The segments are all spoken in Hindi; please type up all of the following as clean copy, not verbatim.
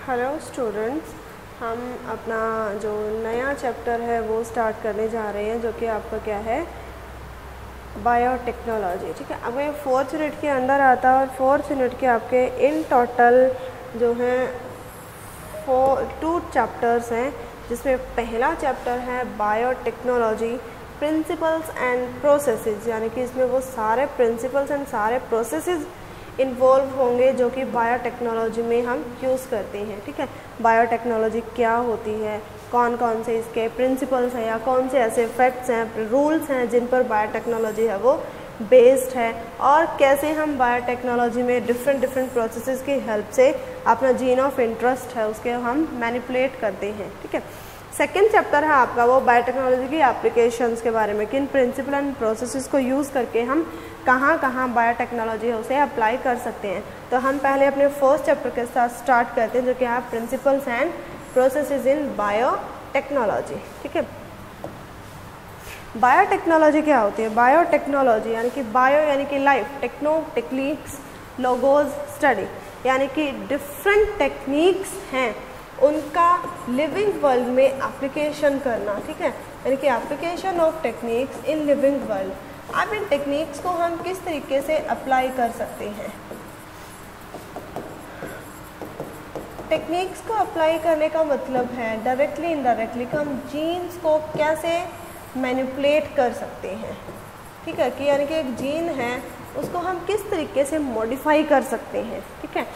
हेलो स्टूडेंट्स, हम अपना जो नया चैप्टर है वो स्टार्ट करने जा रहे हैं, जो कि आपका क्या है, बायोटेक्नोलॉजी। ठीक है, अब ये 4th यूनिट के अंदर आता है और 4th यूनिट के आपके इन टोटल जो हैं 2 चैप्टर्स हैं, जिसमें पहला चैप्टर है बायोटेक्नोलॉजी प्रिंसिपल्स एंड प्रोसेसेस, यानी कि इसमें वो सारे प्रिंसिपल्स एंड सारे प्रोसेसेस इन्वॉल्व होंगे जो कि बायोटेक्नोलॉजी में हम यूज़ करते हैं। ठीक है, बायोटेक्नोलॉजी क्या होती है, कौन कौन से इसके प्रिंसिपल्स हैं या कौन से ऐसे फैक्ट्स हैं, रूल्स हैं जिन पर बायोटेक्नोलॉजी है वो बेस्ड है, और कैसे हम बायोटेक्नोलॉजी में डिफरेंट प्रोसेसेस की हेल्प से अपना जीन ऑफ इंटरेस्ट है उसके हम मैनिपुलेट करते हैं। ठीक है, सेकेंड चैप्टर है आपका वो बायोटेक्नोलॉजी की एप्लीकेशंस के बारे में, किन प्रिंसिपल एंड प्रोसेसेस को यूज़ करके हम कहाँ कहाँ बायोटेक्नोलॉजी है उसे अप्लाई कर सकते हैं। तो हम पहले अपने फर्स्ट चैप्टर के साथ स्टार्ट करते हैं, जो कि है principles and processes in biotechnology. ठीक है, बायोटेक्नोलॉजी क्या होती है? बायोटेक्नोलॉजी यानी कि बायो यानी कि life, techno techniques, logos study, यानी कि डिफरेंट टेक्निक्स हैं उनका लिविंग वर्ल्ड में एप्लीकेशन करना। ठीक है, यानी कि application of techniques in living world. अब इन टेक्निक्स को हम किस तरीके से अप्लाई कर सकते हैं? टेक्निक्स को अप्लाई करने का मतलब है डायरेक्टली इनडायरेक्टली कि हम जीन्स को कैसे मैनिपुलेट कर सकते हैं। ठीक है, कि यानी कि एक जीन है उसको हम किस तरीके से मॉडिफाई कर सकते हैं। ठीक है,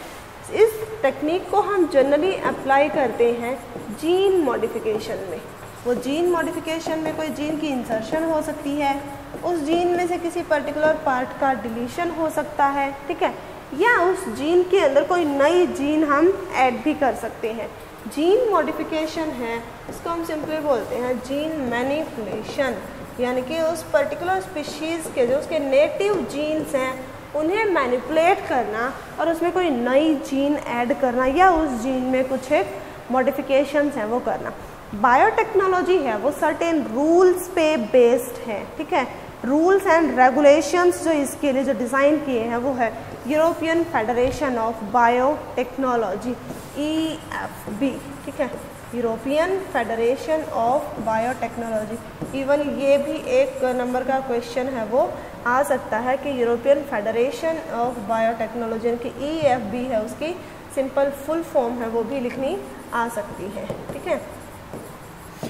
इस टेक्निक को हम जनरली अप्लाई करते हैं जीन मॉडिफिकेशन में। वो जीन मॉडिफिकेशन में कोई जीन की इंसर्शन हो सकती है, उस जीन में से किसी पर्टिकुलर पार्ट का डिलीशन हो सकता है। ठीक है, या उस जीन के अंदर कोई नई जीन हम ऐड भी कर सकते हैं। जीन मॉडिफिकेशन है, इसको हम सिंपली बोलते हैं जीन मैनिपुलेशन, यानी कि उस पर्टिकुलर स्पीशीज़ के जो उसके नेटिव जीन्स हैं उन्हें मैनिपुलेट करना और उसमें कोई नई जीन ऐड करना, या उस जीन में कुछ एक मॉडिफिकेशंस हैं वो करना। बायोटेक्नोलॉजी है वो सर्टेन रूल्स पे बेस्ड है। ठीक है, रूल्स एंड रेगुलेशंस जो इसके लिए जो डिज़ाइन किए हैं वो है European federation of biotechnology, EFB। ठीक है, European federation of biotechnology. Even ये भी एक नंबर का क्वेश्चन है वो आ सकता है कि यूरोपियन फेडरेशन ऑफ बायोटेक्नोलॉजी यानी कि EFB है, उसकी सिंपल फुल फॉर्म है वो भी लिखनी आ सकती है। ठीक है,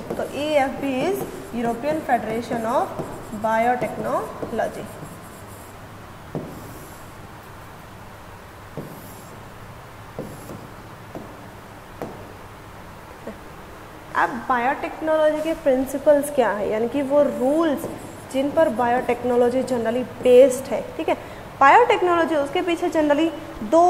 तो EFB is European federation of biotechnology. अब बायोटेक्नोलॉजी के प्रिंसिपल्स क्या है, यानी कि वो रूल्स जिन पर बायोटेक्नोलॉजी जनरली बेस्ड है। ठीक है, बायोटेक्नोलॉजी उसके पीछे जनरली दो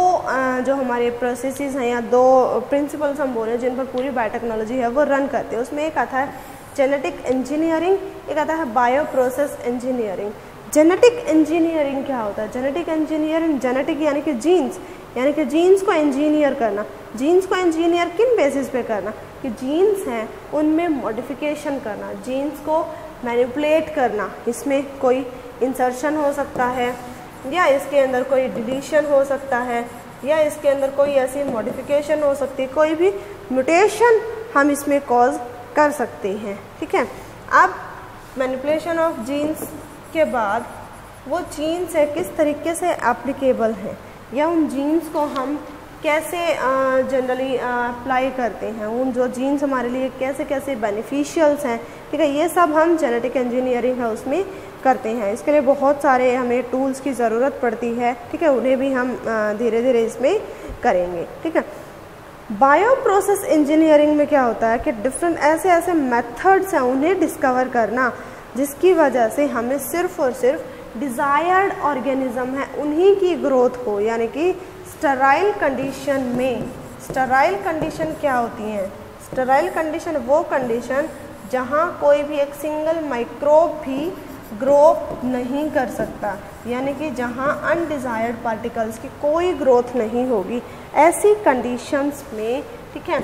जो हमारे प्रोसेसेस हैं या दो प्रिंसिपल्स हम बोल रहे हैं जिन पर पूरी बायोटेक्नोलॉजी है वो रन करते हैं। उसमें एक आता है जेनेटिक इंजीनियरिंग, एक आता है bio process engineering. Genetic engineering क्या होता है? जेनेटिक इंजीनियरिंग, जेनेटिक यानी कि जीन्स, यानी कि जीन्स को इंजीनियर करना। जीन्स को इंजीनियर किन बेसिस पे करना? कि जीन्स हैं उनमें मॉडिफिकेशन करना, जीन्स को मैनिपुलेट करना। इसमें कोई इंसर्शन हो सकता है, या इसके अंदर कोई डिलीशन हो सकता है, या इसके अंदर कोई ऐसी मॉडिफिकेशन हो सकती है, कोई भी म्यूटेशन हम इसमें कॉज कर सकते हैं। ठीक है, अब मैनिपुलेशन ऑफ जीन्स के बाद वो जीन्स है किस तरीके से एप्लीकेबल हैं, या उन जीन्स को हम कैसे जनरली अप्लाई करते हैं, उन जो जीन्स हमारे लिए कैसे कैसे बेनिफिशियल्स हैं। ठीक है, ये सब हम जेनेटिक इंजीनियरिंग है उसमें करते हैं। इसके लिए बहुत सारे हमें टूल्स की ज़रूरत पड़ती है। ठीक है, उन्हें भी हम धीरे धीरे इसमें करेंगे। ठीक है, बायो प्रोसेस इंजीनियरिंग में क्या होता है कि डिफरेंट ऐसे मेथड्स हैं उन्हें डिस्कवर करना, जिसकी वजह से हमें सिर्फ और सिर्फ डिज़ायर्ड ऑर्गेनिज्म है उन्हीं की ग्रोथ हो, यानी कि स्टेराइल कंडीशन में। स्टेराइल कंडीशन क्या होती हैं? स्टेराइल कंडीशन वो कंडीशन जहाँ कोई भी एक सिंगल माइक्रोब भी ग्रो नहीं कर सकता, यानी कि जहाँ अनडिज़ायर्ड पार्टिकल्स की कोई ग्रोथ नहीं होगी। ऐसी कंडीशंस में, ठीक है,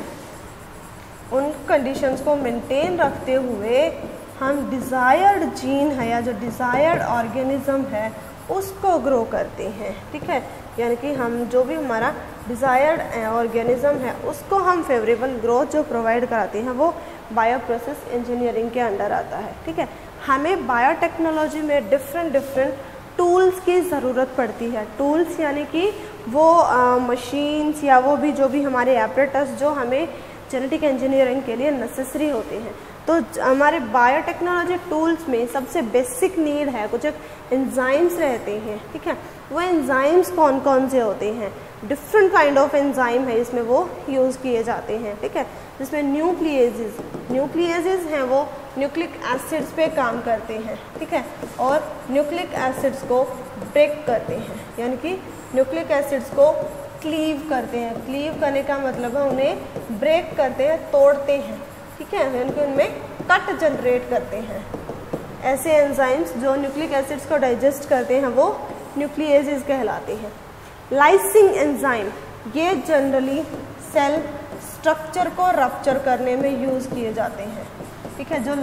उन कंडीशंस को मेंटेन रखते हुए हम डिज़ायर्ड जीन है या जो डिज़ायर्ड ऑर्गेनिज्म है उसको ग्रो करते हैं। ठीक है, यानी कि हम जो भी हमारा डिज़ायर्ड ऑर्गेनिज्म है उसको हम फेवरेबल ग्रोथ जो प्रोवाइड कराते हैं वो बायो प्रोसेस इंजीनियरिंग के अंडर आता है। ठीक है, हमें बायोटेक्नोलॉजी में डिफरेंट टूल्स की ज़रूरत पड़ती है। टूल्स यानी कि वो मशीन्स या वो भी जो भी हमारे एपरेटस जो हमें जेनेटिक इंजीनियरिंग के लिए नेसेसरी होते हैं। तो हमारे बायोटेक्नोलॉजी टूल्स में सबसे बेसिक नीड है, कुछ एंजाइम्स रहते हैं। ठीक है, वो एंजाइम्स कौन कौन से होते हैं? डिफरेंट काइंड ऑफ एंजाइम है इसमें वो यूज़ किए जाते हैं। ठीक है, जिसमें न्यूक्लियेजेस हैं वो न्यूक्लिक एसिड्स पे काम करते हैं। ठीक है, और न्यूक्लिक एसिड्स को ब्रेक करते हैं, यानी कि न्यूक्लिक एसिड्स को क्लीव करते हैं। क्लीव करने का मतलब है उन्हें ब्रेक करते हैं, तोड़ते हैं। ठीक है, यानी कि उनमें कट जनरेट करते हैं। ऐसे एंजाइम्स जो न्यूक्लिक एसिड्स को डाइजेस्ट करते हैं वो न्यूक्लियेजेस कहलाते हैं। लाइसिंग एंजाइम ये जनरली सेल स्ट्रक्चर को रप्चर करने में यूज़ किए जाते हैं। ठीक है, जो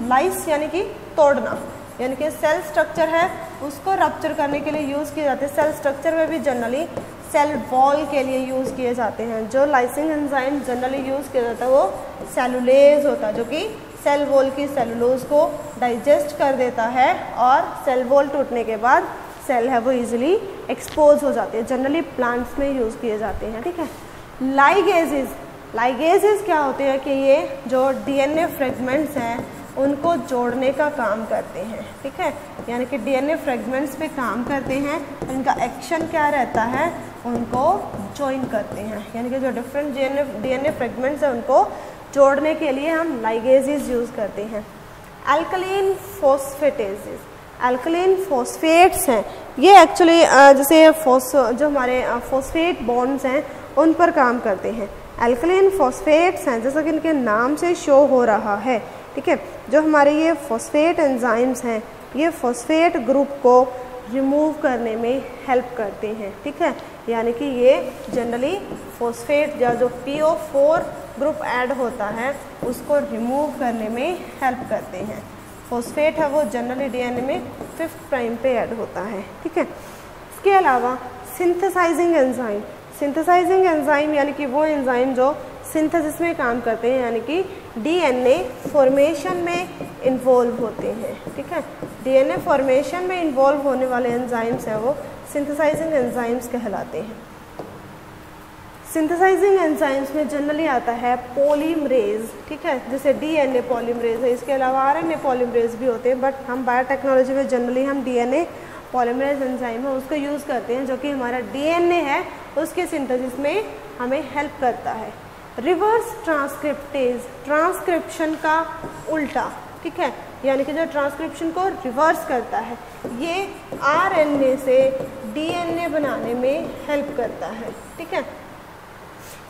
लाइस यानी कि तोड़ना, यानी कि सेल स्ट्रक्चर है उसको रप्चर करने के लिए यूज़ किए जाते हैं। सेल स्ट्रक्चर में भी जनरली सेल वॉल के लिए यूज़ किए जाते हैं। जो लाइसिंग एंजाइम जनरली यूज़ किया जाता है वो सेलुलेज होता है, जो कि सेल वॉल की सेलुलोज को डाइजेस्ट कर देता है और सेल वॉल टूटने के बाद सेल है वो इजीली एक्सपोज हो जाती है। जनरली प्लांट्स में यूज़ किए जाते हैं। ठीक है, लाइगेजेस क्या होते हैं कि ये जो डीएनए फ्रेगमेंट्स हैं उनको जोड़ने का काम करते हैं। ठीक है, यानी कि डीएनए फ्रेगमेंट्स पे काम करते हैं। इनका एक्शन क्या रहता है? उनको ज्वाइन करते हैं, यानी कि जो डिफरेंट डीएनए फ्रेगमेंट्स हैं उनको जोड़ने के लिए हम लाइगेजेस यूज़ करते हैं। अल्कलीन फॉस्फेट्स हैं, ये एक्चुअली जैसे जो हमारे फॉस्फेट बॉन्ड्स हैं उन पर काम करते हैं। अल्कलीन फॉस्फेट्स हैं, जैसा कि इनके नाम से शो हो रहा है। ठीक है, जो हमारे ये फॉस्फेट एंजाइम्स हैं ये फॉस्फेट ग्रुप को रिमूव करने में हेल्प करते हैं। ठीक है, यानी कि ये जनरली फॉस्फेट या जो PO4 ग्रुप ऐड होता है उसको रिमूव करने में हेल्प करते हैं। फॉस्फेट है वो जनरली डीएनए में 5th प्राइम पे ऐड होता है। ठीक है, इसके अलावा सिंथेसाइजिंग एंजाइम यानी कि वो एंजाइम जो सिंथेसिस में काम करते हैं, यानी कि डीएनए फॉर्मेशन में इन्वॉल्व होते हैं। ठीक है, डीएनए फॉर्मेशन में इन्वॉल्व होने वाले एंजाइम्स हैं वो सिंथेसाइजिंग एंजाइम्स कहलाते हैं। सिंथेसाइजिंग एंजाइम्स में जनरली आता है पॉलीमरेज। ठीक है, जैसे डीएनए पॉलीमरेज है, इसके अलावा आरएनए पॉलीमरेज भी होते हैं, बट हम बायोटेक्नोलॉजी में जनरली हम डीएनए पॉलीमरेज एंजाइम है उसको यूज़ करते हैं, जो कि हमारा डीएनए है उसके सिंथेसिस में हमें हेल्प करता है। रिवर्स ट्रांसक्रिप्टेज, ट्रांसक्रिप्शन का उल्टा। ठीक है, यानी कि जो ट्रांसक्रिप्शन को रिवर्स करता है, ये आरएनए से डीएनए बनाने में हेल्प करता है। ठीक है,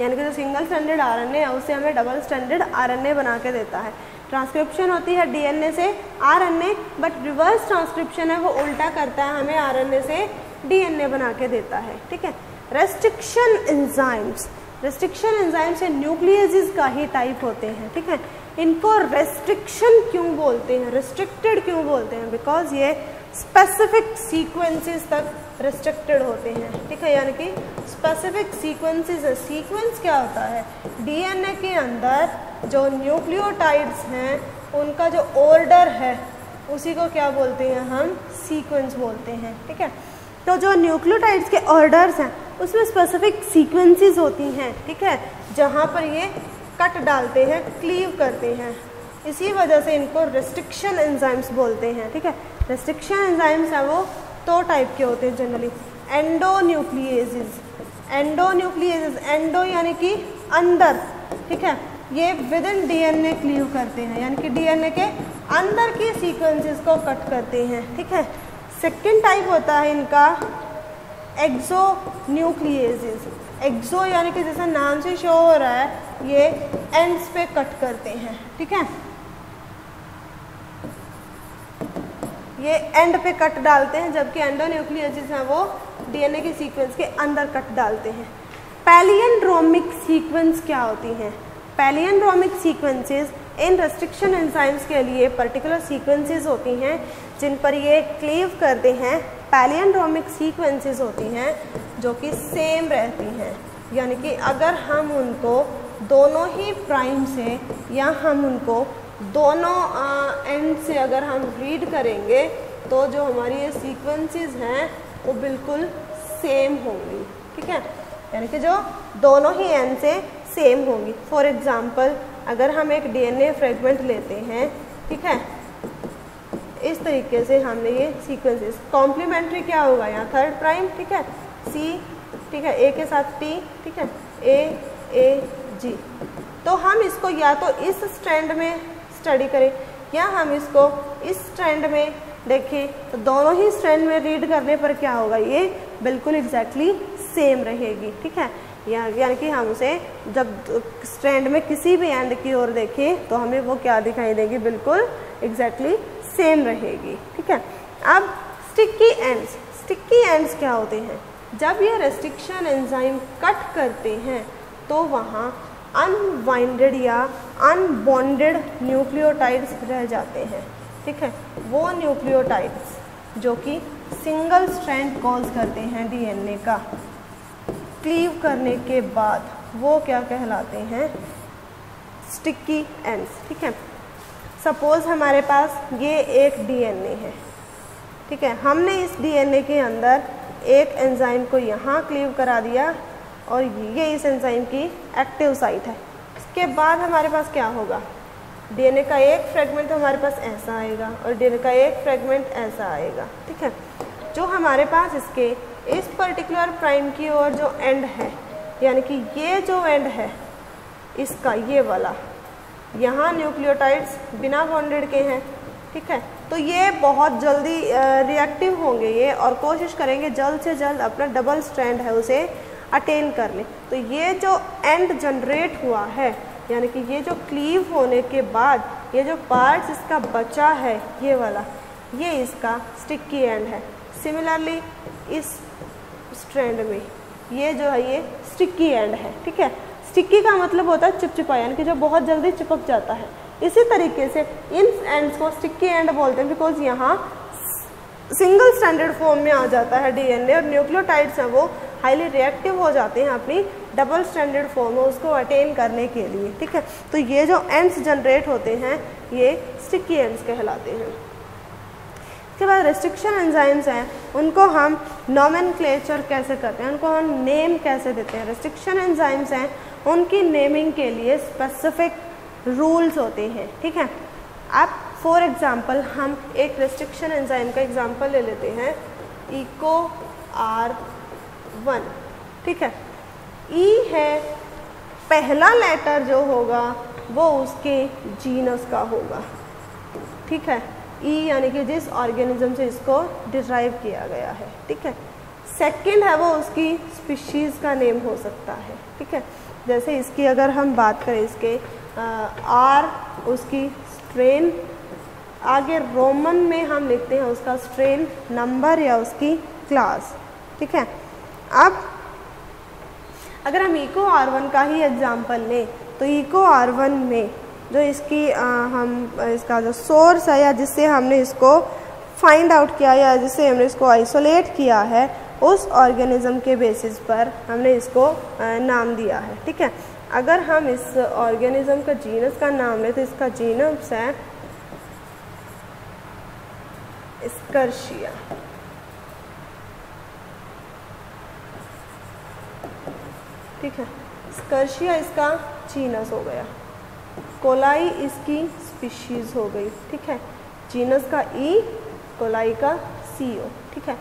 यानी कि जो सिंगल स्ट्रैंडेड आरएनए है उससे हमें डबल स्ट्रैंडेड आरएनए बना के देता है। ट्रांसक्रिप्शन होती है डीएनए से आरएनए, बट रिवर्स ट्रांसक्रिप्शन है वो उल्टा करता है, हमें आरएनए से डीएनए बना के देता है। ठीक है, रेस्ट्रिक्शन एंजाइम से न्यूक्लियेजेस का ही टाइप होते हैं। ठीक है, इनको रेस्ट्रिक्शन क्यों बोलते हैं, रिस्ट्रिक्टेड क्यों बोलते हैं? बिकॉज ये स्पेसिफिक सीक्वेंसेस तक रिस्ट्रिक्टेड होते हैं। ठीक है, यानी कि स्पेसिफिक सीक्वेंसेस है। सीक्वेंस क्या होता है? डीएनए के अंदर जो न्यूक्लियोटाइड्स हैं उनका जो ऑर्डर है उसी को क्या बोलते हैं? हम सीक्वेंस बोलते हैं। ठीक है, तो जो न्यूक्लियोटाइड्स के ऑर्डर्स हैं उसमें स्पेसिफिक सीक्वेंसेस होती हैं। ठीक है, जहाँ पर ये कट डालते हैं, क्लीव करते हैं, इसी वजह से इनको रेस्ट्रिक्शन एंजाइम्स बोलते हैं। ठीक है, रेस्ट्रिक्शन एंजाइम्स हैं वो 2 टाइप के होते हैं जनरली। एंडोन्यूक्लियेजेस, एंडो यानी कि अंदर। ठीक है, ये विद इन डीएनए क्लीव करते हैं, यानी कि डीएनए के अंदर की सीक्वेंसेस को कट करते हैं। ठीक है, सेकेंड टाइप होता है इनका एक्सोन्यूक्लियेजेस। एक्सो यानी कि जैसा नाम से शो हो रहा है, ये एंड्स पे कट करते हैं। ठीक है, ये एंड पे कट डालते हैं, जबकि एंडोन्यूक्लियेजेस हैं वो डीएनए की सीक्वेंस के अंदर कट डालते हैं। पैलियंड्रोमिक सीक्वेंस क्या होती हैं? पैलियंड्रोमिक सीक्वेंसेस इन रेस्ट्रिक्शन एंजाइम्स के लिए पर्टिकुलर सीक्वेंसेस होती हैं जिन पर ये क्लीव करते हैं पैलियंड्रोमिक सीक्वेंसेस होती हैं जो कि सेम रहती हैं, यानी कि अगर हम उनको दोनों ही प्राइम से या हम उनको दोनों एंड से अगर हम रीड करेंगे तो जो हमारी ये सीक्वेंसेस हैं वो बिल्कुल सेम होंगी, ठीक है, यानी कि जो दोनों ही एंड से सेम होंगी। फॉर एग्जांपल अगर हम एक डीएनए फ्रेगमेंट लेते हैं, ठीक है, इस तरीके से हमने ये सीक्वेंसेस, कॉम्प्लीमेंट्री क्या होगा यहाँ थर्ड प्राइम, ठीक है, सी, ठीक है, ए के साथ टी, ठीक है, ए जी। तो हम इसको या तो इस स्ट्रैंड में स्टडी करें या हम इसको इस स्ट्रैंड में देखें, तो दोनों ही स्ट्रैंड में रीड करने पर क्या होगा, ये बिल्कुल एग्जैक्टली सेम रहेगी, ठीक है, यानी कि हम उसे जब स्ट्रैंड में किसी भी एंड की ओर देखें तो हमें वो क्या दिखाई देगी, बिल्कुल एग्जैक्टली सेम रहेगी, ठीक है। अब स्टिक्की एंड्स क्या होते हैं, जब ये रेस्ट्रिक्शन एंजाइम कट करते हैं तो वहाँ अनवाइंडेड या अनबॉन्डेड न्यूक्लियोटाइड्स रह जाते हैं, ठीक है, वो न्यूक्लियोटाइड्स जो कि सिंगल स्ट्रैंड कॉज करते हैं डीएनए का, क्लीव करने के बाद वो क्या कहलाते हैं, स्टिक्की एंड्स, ठीक है। सपोज हमारे पास ये एक डीएनए है, ठीक है, हमने इस डीएनए के अंदर एक एंजाइम को यहाँ क्लीव करा दिया और ये इस एंजाइम की एक्टिव साइट है। इसके बाद हमारे पास क्या होगा, डीएनए का एक फ्रेगमेंट हमारे पास ऐसा आएगा और डीएनए का एक फ्रेगमेंट ऐसा आएगा, ठीक है। जो हमारे पास इसके इस पर्टिकुलर प्राइम की ओर जो एंड है, यानी कि ये जो एंड है इसका, ये वाला, यहाँ न्यूक्लियोटाइड्स बिना बॉन्डेड के हैं, ठीक है, तो ये बहुत जल्दी रिएक्टिव होंगे ये और कोशिश करेंगे जल्द से जल्द अपना डबल स्ट्रैंड है उसे अटेन कर लें। तो ये जो एंड जनरेट हुआ है, यानी कि ये जो क्लीव होने के बाद ये जो पार्ट्स इसका बचा है, ये वाला, ये इसका स्टिक्की एंड है। सिमिलरली इस स्ट्रैंड में ये जो है ये स्टिक्की एंड है, ठीक है। स्टिक्की का मतलब होता है चिपचिपा, यानी कि जो बहुत जल्दी चिपक जाता है। इसी तरीके से इन एंड्स को स्टिक्की एंड बोलते हैं बिकॉज यहाँ सिंगल स्टैंडर्ड फॉर्म में आ जाता है डीएनए और न्यूक्लियोटाइड्स हैं वो हाईली रिएक्टिव हो जाते हैं अपनी डबल स्टैंडर्ड फॉर्म में उसको अटेन करने के लिए, ठीक है। तो ये जो एंड्स जनरेट होते हैं ये स्टिक्की एंड्स कहलाते हैं। इसके बाद रेस्ट्रिक्शन एंजाइम्स हैं, उनको हम नोमेनक्लेचर कैसे करते हैं, उनको हम नेम कैसे देते हैं। रेस्ट्रिक्शन एंजाइम्स हैं उनकी नेमिंग के लिए स्पेसिफिक रूल्स होते हैं, ठीक है। अब फॉर एग्जांपल हम एक रेस्ट्रिक्शन एंजाइम का एग्जांपल ले लेते हैं, EcoR1, ठीक है। ई है पहला लेटर जो होगा वो उसके जीनस का होगा, ठीक है। ई यानी कि जिस ऑर्गेनिज्म से इसको डिराइव किया गया है, ठीक है। सेकंड है वो उसकी स्पीशीज़ का नेम हो सकता है, ठीक है। जैसे इसकी अगर हम बात करें इसके आर उसकी स्ट्रेन, आगे रोमन में हम लिखते हैं उसका स्ट्रेन नंबर या उसकी क्लास, ठीक है। अब अगर हम EcoR1 का ही एग्जांपल लें तो EcoR1 में जो इसकी इसका जो सोर्स है या जिससे हमने इसको फाइंड आउट किया या जिससे हमने इसको आइसोलेट किया है उस ऑर्गेनिज्म के बेसिस पर हमने इसको नाम दिया है, ठीक है। अगर हम इस ऑर्गेनिज्म का जीनस का नाम लें तो इसका जीनस है एस्कर्शिया, ठीक है। एस्कर्शिया इसका जीनस हो गया, कोलाई इसकी स्पीशीज़ हो गई, ठीक है। जीनस का ई, कोलाई का CO, ठीक है।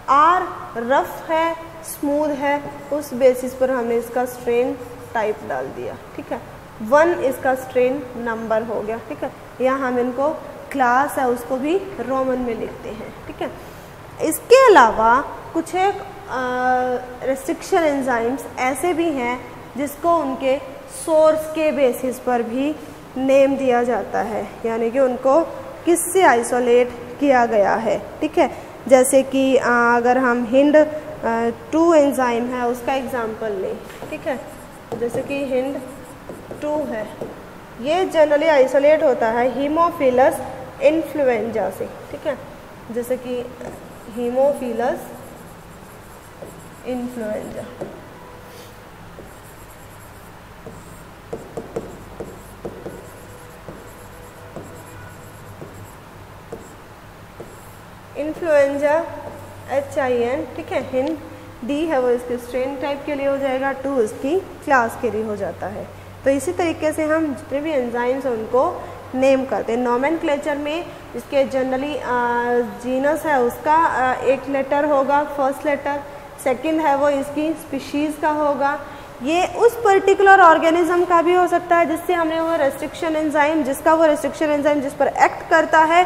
आर रफ है, स्मूथ है, उस बेसिस पर हमने इसका स्ट्रेन टाइप डाल दिया, ठीक है। 1 इसका स्ट्रेन नंबर हो गया, ठीक है। या हम इनको क्लास है उसको भी रोमन में लिखते हैं, ठीक है। इसके अलावा कुछ एक रेस्ट्रिक्शन एंजाइम्स ऐसे भी हैं जिसको उनके सोर्स के बेसिस पर भी नेम दिया जाता है, यानी कि उनको किससे आइसोलेट किया गया है, ठीक है। जैसे कि अगर हम हिंड 2 एंजाइम है उसका एग्जांपल लें, ठीक है। जैसे कि हिंड 2 है, ये जनरली आइसोलेट होता है हीमोफिलस इन्फ्लुएंजा से, ठीक है। जैसे कि हीमोफिलस इन्फ्लुएंजा। इन्फ्लुएंजा HIN, ठीक है, हिन D है वो इसके स्ट्रेन टाइप के लिए हो जाएगा, 2 इसकी क्लास के लिए हो जाता है। तो इसी तरीके से हम जितने भी एंजाइम्स हैं उनको नेम करते हैं। नॉमेनक्लेचर में इसके जनरली जीनस है उसका एक लेटर होगा, फर्स्ट लेटर, सेकंड है वो इसकी स्पीशीज़ का होगा। ये उस पर्टिकुलर ऑर्गेनिज्म का भी हो सकता है जिससे हमने वो रेस्ट्रिक्शन एंजाइम, जिसका वो रेस्ट्रिक्शन एंजाइम जिस पर एक्ट करता है,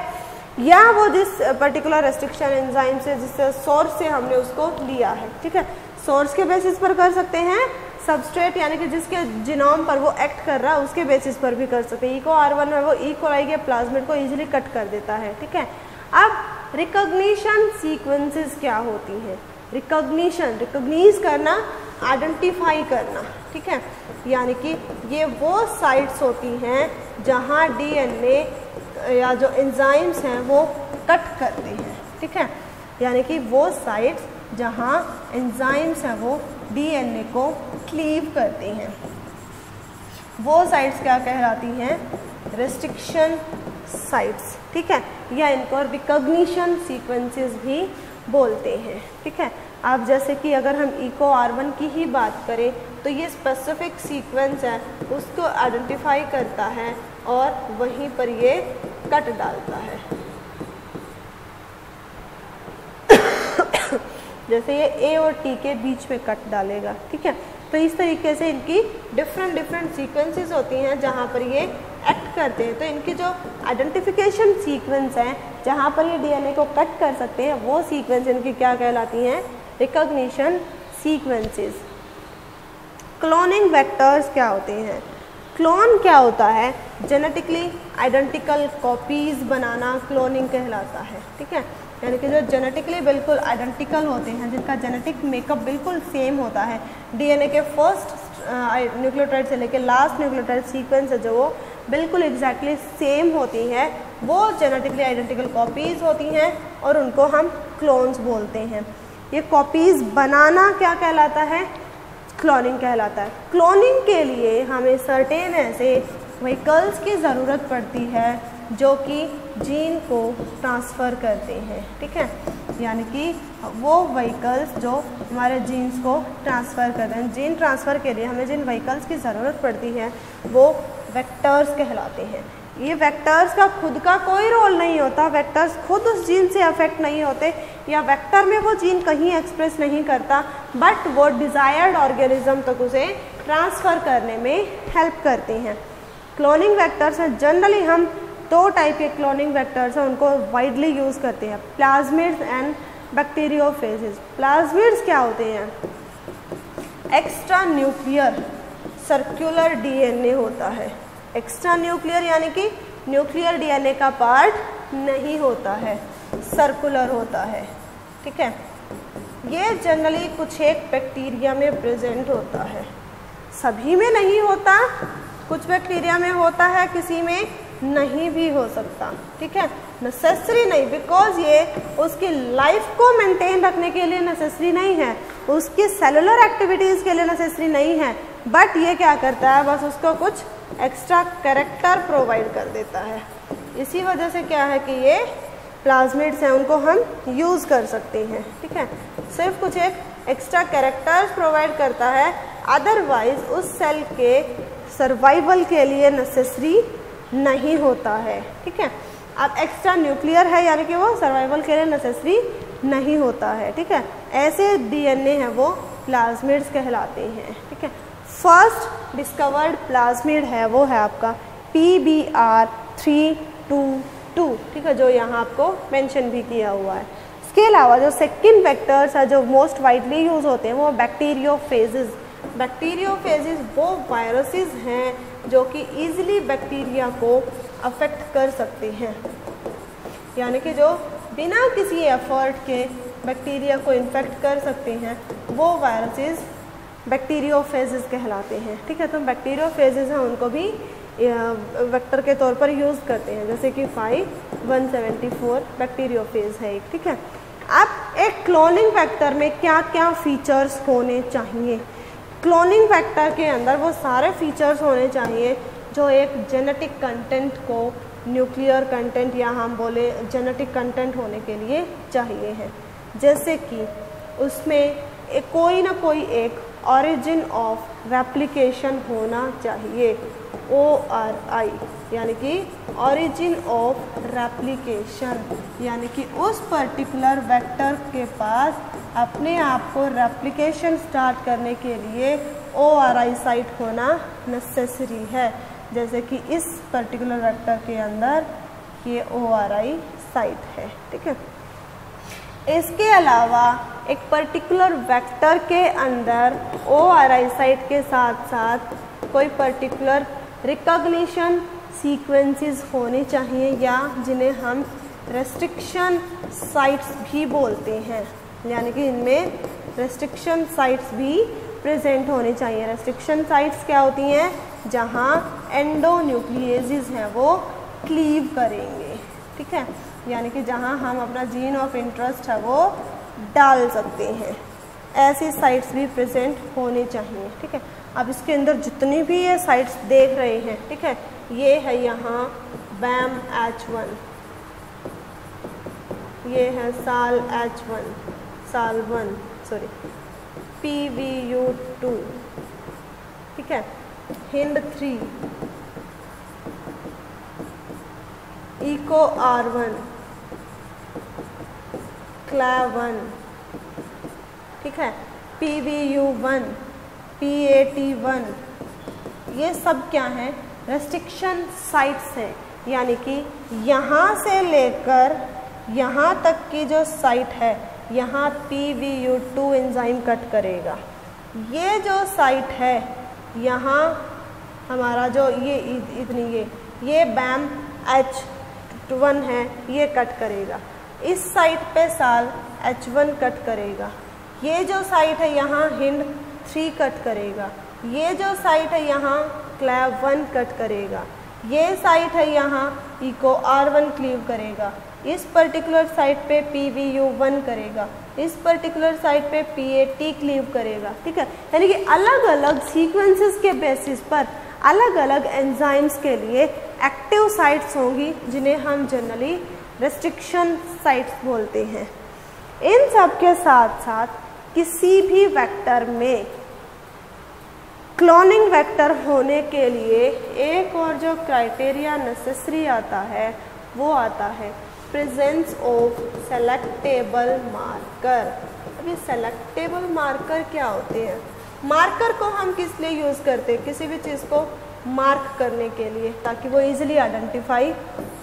या वो जिस पर्टिकुलर रेस्ट्रिक्शन एंजाइम से जिससे सोर्स से हमने उसको लिया है, ठीक है। सोर्स के बेसिस पर कर सकते हैं, सबस्ट्रेट यानी कि जिसके जीनोम पर वो एक्ट कर रहा है उसके बेसिस पर भी कर सकते हैं। EcoR1 में वो ई कोलाई के प्लाज्मिड को इजीली कट कर देता है, ठीक है। अब रिकॉग्निशन सीक्वेंसेस क्या होती हैं? रिकॉग्निशन, रिकॉग्नाइज करना, आइडेंटिफाई करना, ठीक है, यानी कि ये वो साइट्स होती हैं जहाँ DNA या जो एंजाइम्स हैं वो कट करते हैं, ठीक है, यानी कि वो साइट्स जहाँ एंजाइम्स हैं वो DNA को क्लीव करती हैं, वो साइट्स क्या कहलाती हैं? रेस्ट्रिक्शन साइट्स, ठीक है, या इनको रिकॉग्निशन सीक्वेंसेस भी बोलते हैं, ठीक है। अब जैसे कि अगर हम EcoR1 की ही बात करें तो ये स्पेसिफिक सीक्वेंस है उसको आइडेंटिफाई करता है और वहीं पर ये कट डालता है। जैसे ये A और T के बीच में कट डालेगा, ठीक है। तो इस तरीके से इनकी डिफरेंट सीक्वेंसेस होती हैं जहाँ पर ये एक्ट करते हैं। तो इनकी जो आइडेंटिफिकेशन सीक्वेंस है जहाँ पर ये DNA को कट कर सकते हैं वो सीक्वेंस इनकी क्या कहलाती हैं? Recognition sequences. क्लोनिंग वेक्टर्स क्या होते हैं? क्लोन क्या होता है? जेनेटिकली आइडेंटिकल कॉपीज बनाना क्लोनिंग कहलाता है, ठीक है, यानी कि जो जेनेटिकली बिल्कुल आइडेंटिकल होते हैं, जिनका जेनेटिक मेकअप बिल्कुल सेम होता है, DNA के फर्स्ट न्यूक्लियोटाइड से लेकर लास्ट न्यूक्लियोटाइड सीक्वेंस है जो वो बिल्कुल एग्जैक्टली सेम होती है, वो जेनेटिकली आइडेंटिकल कॉपीज़ होती हैं और उनको हम क्लोन्स बोलते हैं। ये कॉपीज़ बनाना क्या कहलाता है? क्लोनिंग कहलाता है। क्लोनिंग के लिए हमें सर्टेन ऐसे व्हीकल्स की ज़रूरत पड़ती है जो कि जीन को ट्रांसफ़र करते हैं, ठीक है, यानी कि वो व्हीकल्स जो हमारे जीन्स को ट्रांसफ़र करते हैं। जीन ट्रांसफ़र के लिए हमें जिन व्हीकल्स की ज़रूरत पड़ती है वो वेक्टर्स कहलाते हैं। ये वेक्टर्स का खुद का कोई रोल नहीं होता, वेक्टर्स खुद उस जीन से अफेक्ट नहीं होते या वेक्टर में वो जीन कहीं एक्सप्रेस नहीं करता, बट वो डिज़ायर्ड ऑर्गेनिज्म तक उसे ट्रांसफ़र करने में हेल्प करते हैं। क्लोनिंग वेक्टर्स हैं, जनरली हम 2 टाइप के क्लोनिंग वेक्टर्स हैं उनको वाइडली यूज़ करते हैं, प्लाज्मिड्स एंड बैक्टीरियोफेजेस। प्लाज्मिड्स क्या होते हैं? एक्स्ट्रा न्यूक्लियर सर्कुलर DNA होता है। एक्स्ट्रा न्यूक्लियर यानी कि न्यूक्लियर DNA का पार्ट नहीं होता है, सर्कुलर होता है, ठीक है। ये जनरली कुछ एक बैक्टीरिया में प्रेजेंट होता है, सभी में नहीं होता, कुछ बैक्टीरिया में होता है, किसी में नहीं भी हो सकता, ठीक है, नेसेसरी नहीं, बिकॉज ये उसकी लाइफ को मेंटेन रखने के लिए नेसेसरी नहीं है, उसकी सेलुलर एक्टिविटीज़ के लिए नेसेसरी नहीं है, बट ये क्या करता है? बस उसको कुछ एक्स्ट्रा कैरेक्टर प्रोवाइड कर देता है। इसी वजह से क्या है कि ये प्लाज्मिड्स हैं उनको हम यूज़ कर सकते हैं, ठीक है, सिर्फ कुछ एक एक्स्ट्रा कैरेक्टर्स प्रोवाइड करता है, अदरवाइज उस सेल के सर्वाइवल के लिए नेसेसरी नहीं होता है, ठीक है। अब एक्स्ट्रा न्यूक्लियर है यानी कि वो सर्वाइवल के लिए नेसेसरी नहीं होता है, ठीक है। ऐसे DNA है वो प्लाज्मिड्स कहलाते हैं, ठीक है। फर्स्ट डिस्कवर्ड प्लाज्मिड है वो है आपका PBr322, ठीक है, जो यहाँ आपको मेंशन भी किया हुआ है। इसके अलावा जो सेकंड वेक्टर्स है जो मोस्ट वाइडली यूज होते हैं वो बैक्टीरियोफेजेस। बैक्टीरियोफेजेस वो वायरसेस हैं जो कि ईजिली बैक्टीरिया को अफेक्ट कर सकते हैं, यानी कि जो बिना किसी एफर्ट के बैक्टीरिया को इन्फेक्ट कर सकते हैं, वो वायरसेस बैक्टीरियोफेजेस कहलाते हैं, ठीक है। तो बैक्टीरियोफेजेस हैं उनको भी वेक्टर के तौर पर यूज़ करते हैं, जैसे कि 5174 बैक्टीरियोफेज है एक, ठीक है। अब एक क्लोनिंग फैक्टर में क्या क्या फीचर्स होने चाहिए? क्लोनिंग फैक्टर के अंदर वो सारे फीचर्स होने चाहिए जो एक जेनेटिक कंटेंट को न्यूक्लियर कंटेंट या हम बोले जेनेटिक कंटेंट होने के लिए चाहिए है। जैसे कि उसमें कोई ना कोई एक ऑरिजिन ऑफ रेप्लिकेशन होना चाहिए, ORI, यानी कि ऑरिजिन ऑफ रेप्लिकेशन, यानी कि उस पर्टिकुलर वेक्टर के पास अपने आप को रेप्लिकेशन स्टार्ट करने के लिए ORI साइट होना नेसेसरी है। जैसे कि इस पर्टिकुलर वेक्टर के अंदर ये ORI साइट है, ठीक है। इसके अलावा एक पर्टिकुलर वेक्टर के अंदर ORI साइट के साथ साथ कोई पर्टिकुलर रिकॉग्निशन सीक्वेंसेस होने चाहिए या जिन्हें हम रेस्ट्रिक्शन साइट्स भी बोलते हैं, यानी कि इनमें रेस्ट्रिक्शन साइट्स भी प्रेजेंट होने चाहिए। रेस्ट्रिक्शन साइट्स क्या होती हैं? जहां एंडोन्यूक्लिएजेस हैं वो क्लीव करेंगे, ठीक है, यानी कि जहां हम अपना जीन ऑफ इंटरेस्ट है वो डाल सकते हैं। ऐसी साइट्स भी प्रेजेंट होनी चाहिए, ठीक है। अब इसके अंदर जितनी भी ये साइट्स देख रहे हैं, ठीक है, ये है यहाँ BAM-H1, ये है SAL-H1, SAL-1, सॉरी PVU2, ठीक है, HIND3, ECO-R1, CLAV1, ठीक है, PVU1, PAT1, ये सब क्या है? रेस्ट्रिक्शन साइट्स हैं, यानी कि यहाँ से लेकर यहाँ तक की जो साइट है यहाँ PVU2 एंजाइम कट करेगा। ये जो साइट है यहाँ हमारा जो ये इतनी ये BAM-H1 है, ये कट करेगा। इस साइट पे SAL-H1 कट करेगा। ये जो साइट है यहाँ HIND3 कट करेगा। ये जो साइट है यहाँ CLAV1 कट करेगा। ये साइट है यहाँ ECO-R1 क्लीव करेगा। इस पर्टिकुलर साइट पे PVU1 करेगा। इस पर्टिकुलर साइट पे PAT क्लीव करेगा, ठीक है। यानी कि अलग अलग सीक्वेंसेस के बेसिस पर अलग अलग एंजाइम्स के लिए एक्टिव साइट्स होंगी जिन्हें हम जनरली रेस्ट्रिक्शन साइट्स बोलते हैं। इन सब के साथ साथ किसी भी वेक्टर में क्लोनिंग वेक्टर होने के लिए एक और जो क्राइटेरिया नेसेसरी आता है वो आता है प्रेजेंस ऑफ सेलेक्टेबल मार्कर। अब ये सेलेक्टेबल मार्कर क्या होते हैं? मार्कर को हम किस लिए यूज़ करते हैं? किसी भी चीज़ को मार्क करने के लिए, ताकि वो इजीली आइडेंटिफाई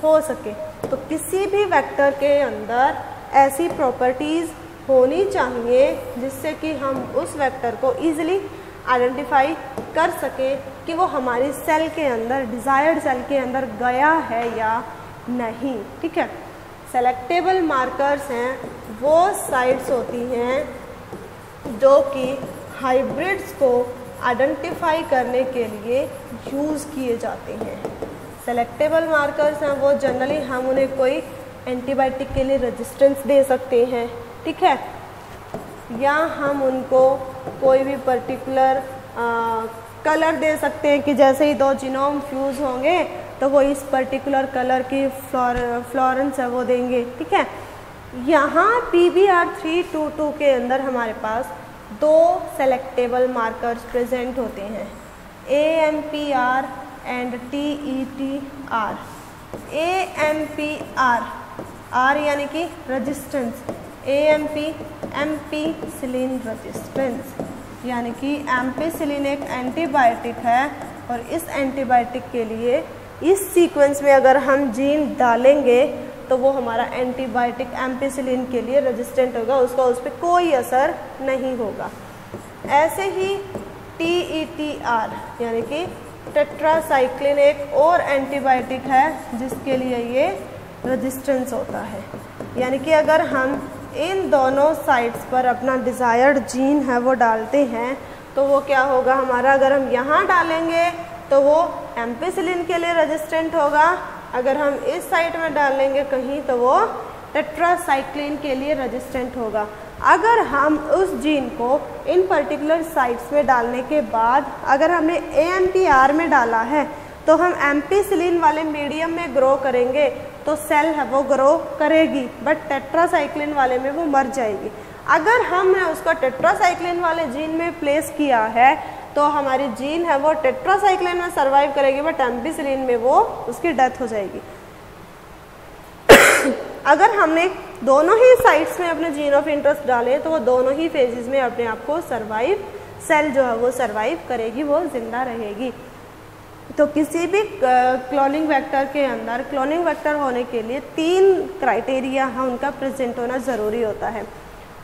हो सके। तो किसी भी वेक्टर के अंदर ऐसी प्रॉपर्टीज़ होनी चाहिए जिससे कि हम उस वेक्टर को इजीली आइडेंटिफाई कर सके कि वो हमारी सेल के अंदर, डिज़ायर्ड सेल के अंदर गया है या नहीं, ठीक है। सेलेक्टेबल मार्कर्स हैं वो साइट्स होती हैं जो कि हाइब्रिड्स को आइडेंटिफाई करने के लिए यूज़ किए जाते हैं। सेलेक्टेबल मार्कर्स हैं वो जनरली हम उन्हें कोई एंटीबायोटिक के लिए रेजिस्टेंस दे सकते हैं, ठीक है, या हम उनको कोई भी पर्टिकुलर कलर दे सकते हैं कि जैसे ही दो जीनोम फ्यूज़ होंगे तो वो इस पर्टिकुलर कलर की फ्लोरेंस है वो देंगे, ठीक है। यहाँ PBR322 के अंदर हमारे पास दो सेलेक्टेबल मार्कर्स प्रेजेंट होते हैं, AMPR and TETR। AMPR, R यानी कि रेजिस्टेंस, AMP एम्पीसिलिन रेजिस्टेंस, यानी कि एम्पीसिलिन एक एंटीबायोटिक है और इस एंटीबायोटिक के लिए इस सीक्वेंस में अगर हम जीन डालेंगे तो वो हमारा एंटीबायोटिक एम्पीसिलिन के लिए रेजिस्टेंट होगा, उसका उस पर कोई असर नहीं होगा। ऐसे ही TETR यानी कि टेट्रासाइक्लिन एक और एंटीबायोटिक है जिसके लिए ये रेजिस्टेंस होता है। यानी कि अगर हम इन दोनों साइट्स पर अपना डिज़ायर्ड जीन है वो डालते हैं तो वो क्या होगा हमारा, अगर हम यहाँ डालेंगे तो वो एम्पीसिलिन के लिए रेजिस्टेंट होगा, अगर हम इस साइट में डालेंगे कहीं तो वो टेट्रासाइक्लिन के लिए रेजिस्टेंट होगा। अगर हम उस जीन को इन पर्टिकुलर साइट्स में डालने के बाद अगर हमने AMPR में डाला है तो हम एम्पीसिलिन वाले मीडियम में ग्रो करेंगे तो सेल है वो ग्रो करेगी, बट टेट्रासाइक्लिन वाले में वो मर जाएगी। अगर हमने उसको टेट्रासाइक्लिन वाले जीन में प्लेस किया है तो हमारी जीन है वो टेट्रासाइक्लिन में सर्वाइव करेगी, बट एम्पीसिलिन में वो उसकी डेथ हो जाएगी। अगर हमने दोनों ही साइट्स में अपने जीन ऑफ इंटरेस्ट डाले तो वो दोनों ही फेजेस में अपने आप को सर्वाइव, सेल जो है वो सर्वाइव करेगी, वो जिंदा रहेगी। तो किसी भी क्लोनिंग वेक्टर के अंदर क्लोनिंग वेक्टर होने के लिए 3 क्राइटेरिया है उनका प्रेजेंट होना ज़रूरी होता है।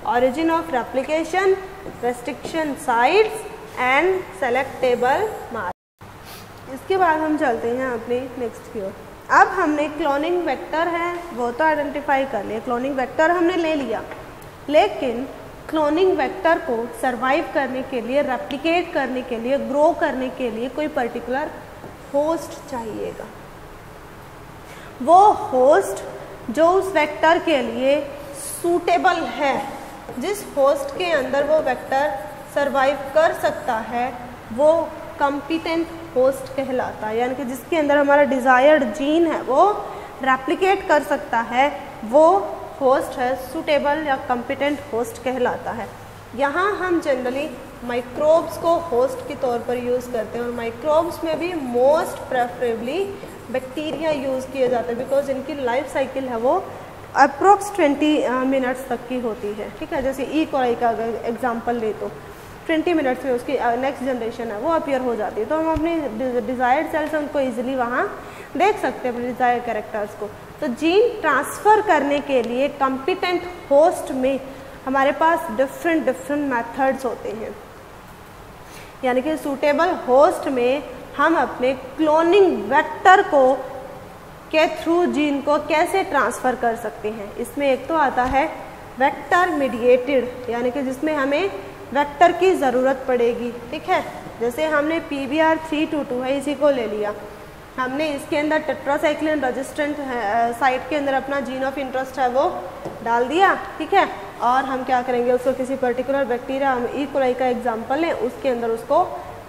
Origin of replication, restriction sites and selectable mark. इसके बाद हम चलते हैं अपनी नेक्स्ट की ओर। अब हमने क्लोनिंग वेक्टर है वो तो आइडेंटिफाई कर लिया, क्लोनिंग वेक्टर हमने ले लिया, लेकिन क्लोनिंग वेक्टर को सरवाइव करने के लिए, रेप्लिकेट करने के लिए, ग्रो करने के लिए कोई पर्टिकुलर होस्ट चाहिएगा। वो होस्ट जो उस वेक्टर के लिए सूटेबल है, जिस होस्ट के अंदर वो वेक्टर सरवाइव कर सकता है, वो कॉम्पिटेंट होस्ट कहलाता है। यानी कि जिसके अंदर हमारा डिज़ायर्ड जीन है वो रेप्लिकेट कर सकता है, वो होस्ट है सूटेबल या कॉम्पिटेंट होस्ट कहलाता है। यहाँ हम जनरली माइक्रोब्स को होस्ट के तौर पर यूज़ करते हैं, और माइक्रोब्स में भी मोस्ट प्रेफरेबली बैक्टीरिया यूज़ किए जाते हैं, बिकॉज इनकी लाइफ साइकिल है वो अप्रोक्स 20 मिनट्स तक की होती है। ठीक है, जैसे ई कोलाई का अगर एग्जांपल ले तो 20 मिनट्स में उसकी नेक्स्ट जनरेशन है वो अपीयर हो जाती है, तो हम अपनी डिज़ायर्ड सेल्स हैं उनको ईजिली वहाँ देख सकते हैं, अपने डिज़ायर्ड कैरेक्टर्स को। तो जीन ट्रांसफ़र करने के लिए कॉम्पिटेंट होस्ट में हमारे पास डिफरेंट मेथड्स होते हैं। यानी कि सूटेबल होस्ट में हम अपने क्लोनिंग वेक्टर को के थ्रू जीन को कैसे ट्रांसफ़र कर सकते हैं। इसमें एक तो आता है वेक्टर मीडिएटेड, यानी कि जिसमें हमें वेक्टर की ज़रूरत पड़ेगी। ठीक है, जैसे हमने PBR322 है, इसी को ले लिया, हमने इसके अंदर टेट्रासाइक्लिन रेजिस्टेंट साइट के अंदर अपना जीन ऑफ इंटरेस्ट है वो डाल दिया। ठीक है, और हम क्या करेंगे, उसको किसी पर्टिकुलर बैक्टीरिया, हम ई कोलाई का एग्जांपल लें, उसके अंदर उसको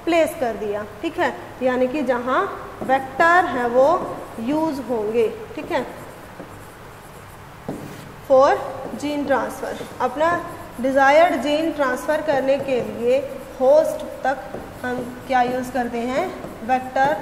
प्लेस कर दिया। ठीक है, यानी कि जहाँ वेक्टर है वो यूज़ होंगे। ठीक है, फॉर जीन ट्रांसफ़र, अपना डिज़ायर्ड जीन ट्रांसफ़र करने के लिए होस्ट तक हम क्या यूज़ करते हैं, वेक्टर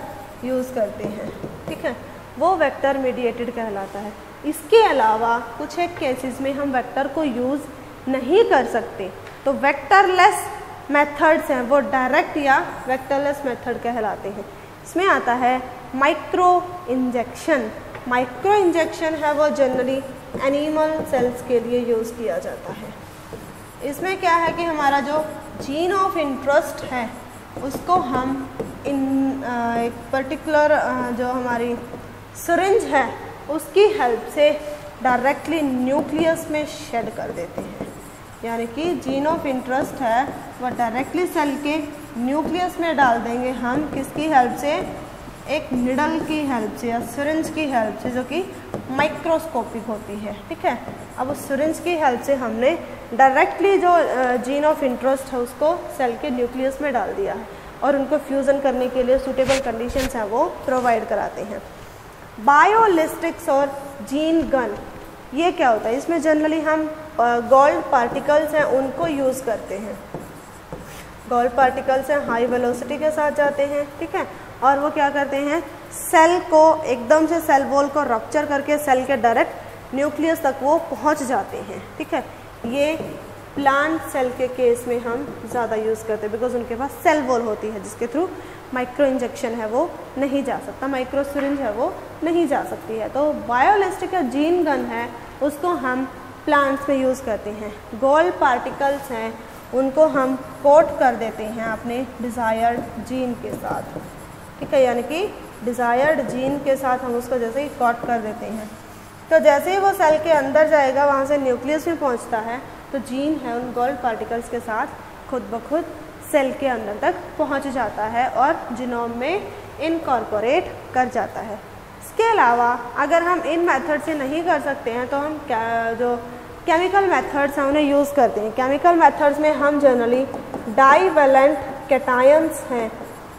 यूज़ करते हैं। ठीक है, वो वेक्टर मीडिएटेड कहलाता है। इसके अलावा कुछ एक केसेस में हम वेक्टर को यूज़ नहीं कर सकते, तो वेक्टरलेस मेथड्स हैं वो डायरेक्ट या वेक्टरलेस मेथड कहलाते हैं। इसमें आता है माइक्रो इंजेक्शन। माइक्रो इंजेक्शन है वो जनरली एनिमल सेल्स के लिए यूज़ किया जाता है। इसमें क्या है कि हमारा जो जीन ऑफ इंटरेस्ट है उसको हम एक पर्टिकुलर जो हमारी सिरिंज है उसकी हेल्प से डायरेक्टली न्यूक्लियस में शेड कर देते हैं। यानी कि जीन ऑफ इंटरेस्ट है वह डायरेक्टली सेल के न्यूक्लियस में डाल देंगे हम, किसकी हेल्प से, एक निडल की हेल्प से या सिरिंज की हेल्प से, जो कि माइक्रोस्कोपिक होती है। ठीक है, अब उस सिरिंज की हेल्प से हमने डायरेक्टली जो जीन ऑफ इंटरेस्ट है उसको सेल के न्यूक्लियस में डाल दिया है, और उनको फ्यूज़न करने के लिए सूटेबल कंडीशंस हैं वो प्रोवाइड कराते हैं। बायोलिस्टिक्स और जीन गन, ये क्या होता है, इसमें जनरली हम गोल्ड पार्टिकल्स हैं उनको यूज़ करते हैं। गोल्ड पार्टिकल्स हैं हाई वेलोसिटी के साथ जाते हैं। ठीक है, और वो क्या करते हैं, सेल को एकदम से सेल वॉल को रप्चर करके सेल के डायरेक्ट न्यूक्लियस तक वो पहुंच जाते हैं। ठीक है, ये प्लांट सेल के केस में हम ज़्यादा यूज़ करते हैं, बिकॉज उनके पास सेल वॉल होती है जिसके थ्रू माइक्रो इंजेक्शन है वो नहीं जा सकता, माइक्रो सिरिंज है वो नहीं जा सकती है। तो बायोलिस्टिक या जीन गन है उसको हम प्लांट्स में यूज़ करते हैं। गोल्ड पार्टिकल्स हैं उनको हम कोट कर देते हैं अपने डिज़ायर्ड जीन के साथ। ठीक है, यानी कि डिज़ायर्ड जीन के साथ हम उसको जैसे ही कोट कर देते हैं, तो जैसे ही वो सेल के अंदर जाएगा, वहाँ से न्यूक्लियस में पहुँचता है, तो जीन है उन गोल्ड पार्टिकल्स के साथ खुद ब खुद सेल के अंदर तक पहुँच जाता है और जीनोम में इनकॉर्पोरेट कर जाता है। इसके अलावा अगर हम इन मेथड से नहीं कर सकते हैं तो हम जो केमिकल मेथड्स हैं उन्हें यूज़ करते हैं। केमिकल मेथड्स में हम जनरली डाईवैलेंट कैटायंस हैं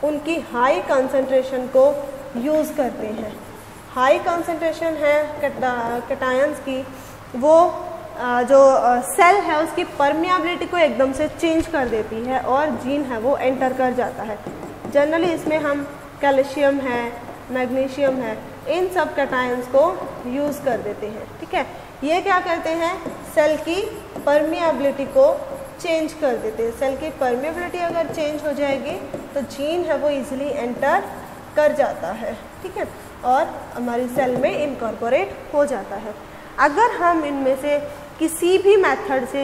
उनकी हाई कंसंट्रेशन को यूज़ करते हैं। हाई कंसंट्रेशन है कैटायंस की, वो जो सेल है उसकी परमिएबिलिटी को एकदम से चेंज कर देती है और जीन है वो एंटर कर जाता है। जनरली इसमें हम कैल्शियम है, मैग्नीशियम है, इन सब कैटायंस को यूज़ कर देते हैं। ठीक है, ये क्या करते हैं, सेल की परमिएबिलिटी को चेंज कर देते हैं। सेल की परमिएबिलिटी अगर चेंज हो जाएगी तो जीन है वो इजीली एंटर कर जाता है। ठीक है, और हमारी सेल में इनकॉर्पोरेट हो जाता है। अगर हम इनमें से किसी भी मेथड से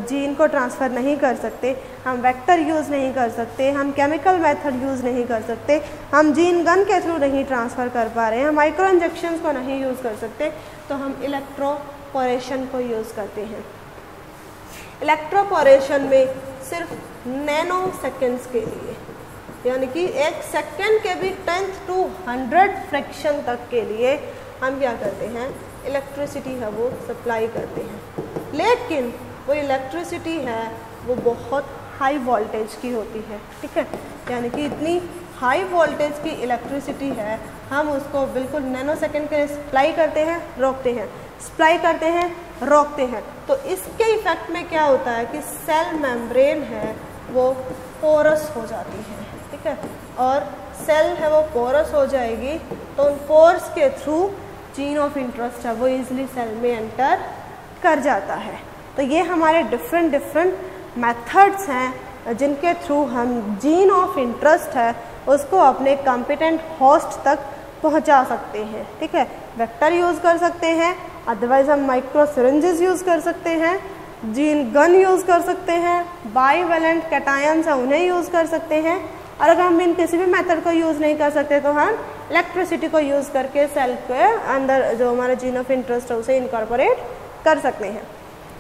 जीन को ट्रांसफ़र नहीं कर सकते, हम वेक्टर यूज़ नहीं कर सकते, हम केमिकल मेथड यूज़ नहीं कर सकते, हम जीन गन के थ्रू नहीं ट्रांसफ़र कर पा रहे हैं, हम माइक्रो इंजेक्शंस को नहीं यूज़ कर सकते, तो हम इलेक्ट्रोपोरेशन को यूज़ करते हैं। इलेक्ट्रोपोरेशन में सिर्फ नैनो सेकेंड्स के लिए, यानी कि 1 सेकेंड के भी 10th to 100 फ्रैक्शन तक के लिए हम क्या करते हैं, इलेक्ट्रिसिटी है वो सप्लाई करते हैं। लेकिन वो इलेक्ट्रिसिटी है वो बहुत हाई वोल्टेज की होती है। ठीक है, यानी कि इतनी हाई वोल्टेज की इलेक्ट्रिसिटी है, हम उसको बिल्कुल नैनो सेकेंड के लिए सप्लाई करते हैं, रोकते हैं, सप्लाई करते हैं, रोकते हैं। तो इसके इफेक्ट में क्या होता है कि सेल मेम्ब्रेन है वो पोरस हो जाती है। ठीक है, और सेल है वो पोरस हो जाएगी तो उन पोर्स के थ्रू जीन ऑफ इंटरेस्ट है वो इजीली सेल में एंटर कर जाता है। तो ये हमारे डिफरेंट मेथड्स हैं जिनके थ्रू हम जीन ऑफ इंटरेस्ट है उसको अपने कॉम्पिटेंट होस्ट तक पहुंचा सकते हैं। ठीक है, वेक्टर यूज़ कर सकते हैं, अदरवाइज हम माइक्रो सिरिंजेस यूज़ कर सकते हैं, जीन गन यूज़ कर सकते हैं, बाईवैलेंट कैटायंस है उन्हें यूज़ कर सकते हैं, और अगर हम इन किसी भी मेथड को यूज़ नहीं कर सकते तो हम इलेक्ट्रिसिटी को यूज़ करके सेल के अंदर जो हमारा जीन ऑफ इंटरेस्ट है उसे इनकॉर्पोरेट कर सकते हैं।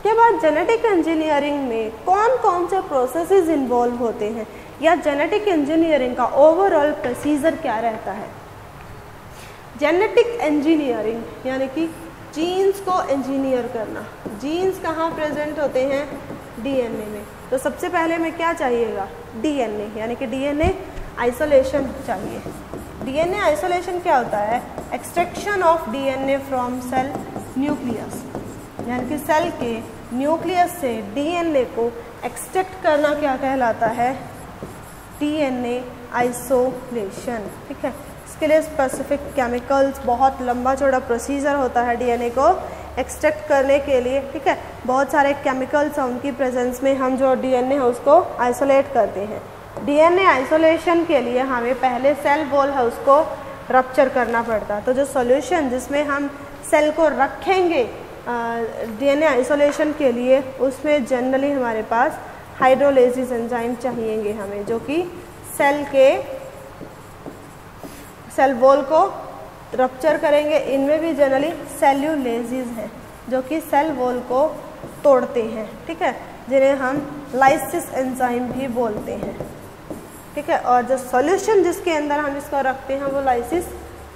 के बाद जेनेटिक इंजीनियरिंग में कौन कौन से प्रोसेसेस इन्वॉल्व होते हैं या जेनेटिक इंजीनियरिंग का ओवरऑल प्रोसीजर क्या रहता है। जेनेटिक इंजीनियरिंग यानी कि जीन्स को इंजीनियर करना। जीन्स कहाँ प्रेजेंट होते हैं, डीएनए में। तो सबसे पहले हमें क्या चाहिएगा, डीएनए, यानी कि डीएनए आइसोलेशन चाहिए। डीएनए आइसोलेशन क्या होता है, extraction of DNA from cell nucleus, यानी कि सेल के न्यूक्लियस से डीएनए को एक्सट्रैक्ट करना क्या कहलाता है, डीएनए आइसोलेशन। ठीक है, इसके लिए स्पेसिफिक केमिकल्स, बहुत लंबा चौड़ा प्रोसीजर होता है डीएनए को एक्सट्रैक्ट करने के लिए। ठीक है, बहुत सारे केमिकल्स हैं, उनकी प्रेजेंस में हम जो डीएनए है उसको आइसोलेट करते हैं। डीएनए आइसोलेशन के लिए हमें पहले सेल वॉल है उसको रप्चर करना पड़ता है। तो जो सॉल्यूशन जिसमें हम सेल को रखेंगे डीएनए आइसोलेशन के लिए, उसमें जनरली हमारे पास हाइड्रोलाइसिस एंजाइम चाहिएंगे हमें, जो कि सेल वॉल को रप्चर करेंगे। इनमें भी जनरली सेल्यूलेसिस है जो कि सेल वॉल को तोड़ते हैं। ठीक है, जिन्हें हम लाइसिस एंजाइम भी बोलते हैं। ठीक है, और जो सॉल्यूशन जिसके अंदर हम इसको रखते हैं वो लाइसिस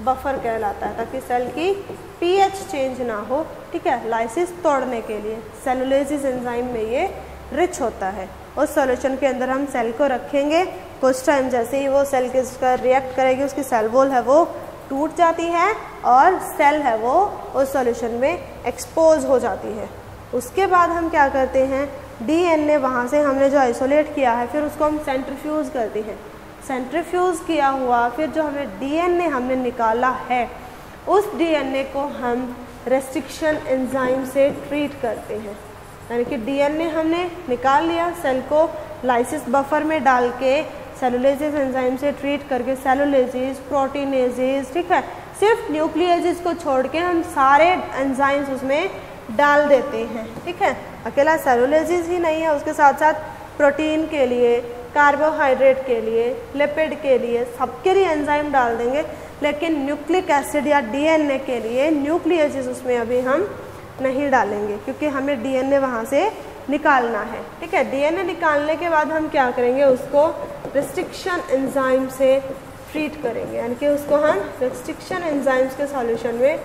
बफर कहलाता है, ताकि सेल की पीएच चेंज ना हो। ठीक है, लाइसिस तोड़ने के लिए सेल्यूलेसिस एंजाइम में ये रिच होता है। उस सॉल्यूशन के अंदर हम सेल को रखेंगे, कुछ टाइम जैसे ही वो सेल के उसका रिएक्ट करेगी, उसकी सेल वॉल है वो टूट जाती है और सेल है वो उस सॉल्यूशन में एक्सपोज हो जाती है। उसके बाद हम क्या करते हैं, डीएनए वहाँ से हमने जो आइसोलेट किया है फिर उसको हम सेंट्रीफ्यूज करते हैं। सेंट्रीफ्यूज किया हुआ फिर जो हमें डीएनए हमने निकाला है उस डीएनए को हम रेस्ट्रिक्शन एंजाइम से ट्रीट करते हैं। यानी कि डीएनए हमने निकाल लिया, सेल को लाइसिस बफर में डाल के सेलुलेसिस एंजाइम से ट्रीट करके सेलुलेसिस, प्रोटीनेजेस, ठीक है, सिर्फ न्यूक्लियेजेस को छोड़ के हम सारे एंजाइम्स उसमें डाल देते हैं। ठीक है, अकेला सेलुलेसिस ही नहीं है, उसके साथ साथ प्रोटीन के लिए, कार्बोहाइड्रेट के लिए, लिपिड के लिए, सबके लिए एंजाइम डाल देंगे। लेकिन न्यूक्लिक एसिड या डीएनए के लिए न्यूक्लियेजेस उसमें अभी हम नहीं डालेंगे, क्योंकि हमें डीएनए वहाँ से निकालना है। ठीक है, डीएनए निकालने के बाद हम क्या करेंगे, उसको रिस्ट्रिक्शन एंजाइम से ट्रीट करेंगे, यानी कि उसको हम रेस्ट्रिक्शन एंजाइम्स के सॉल्यूशन में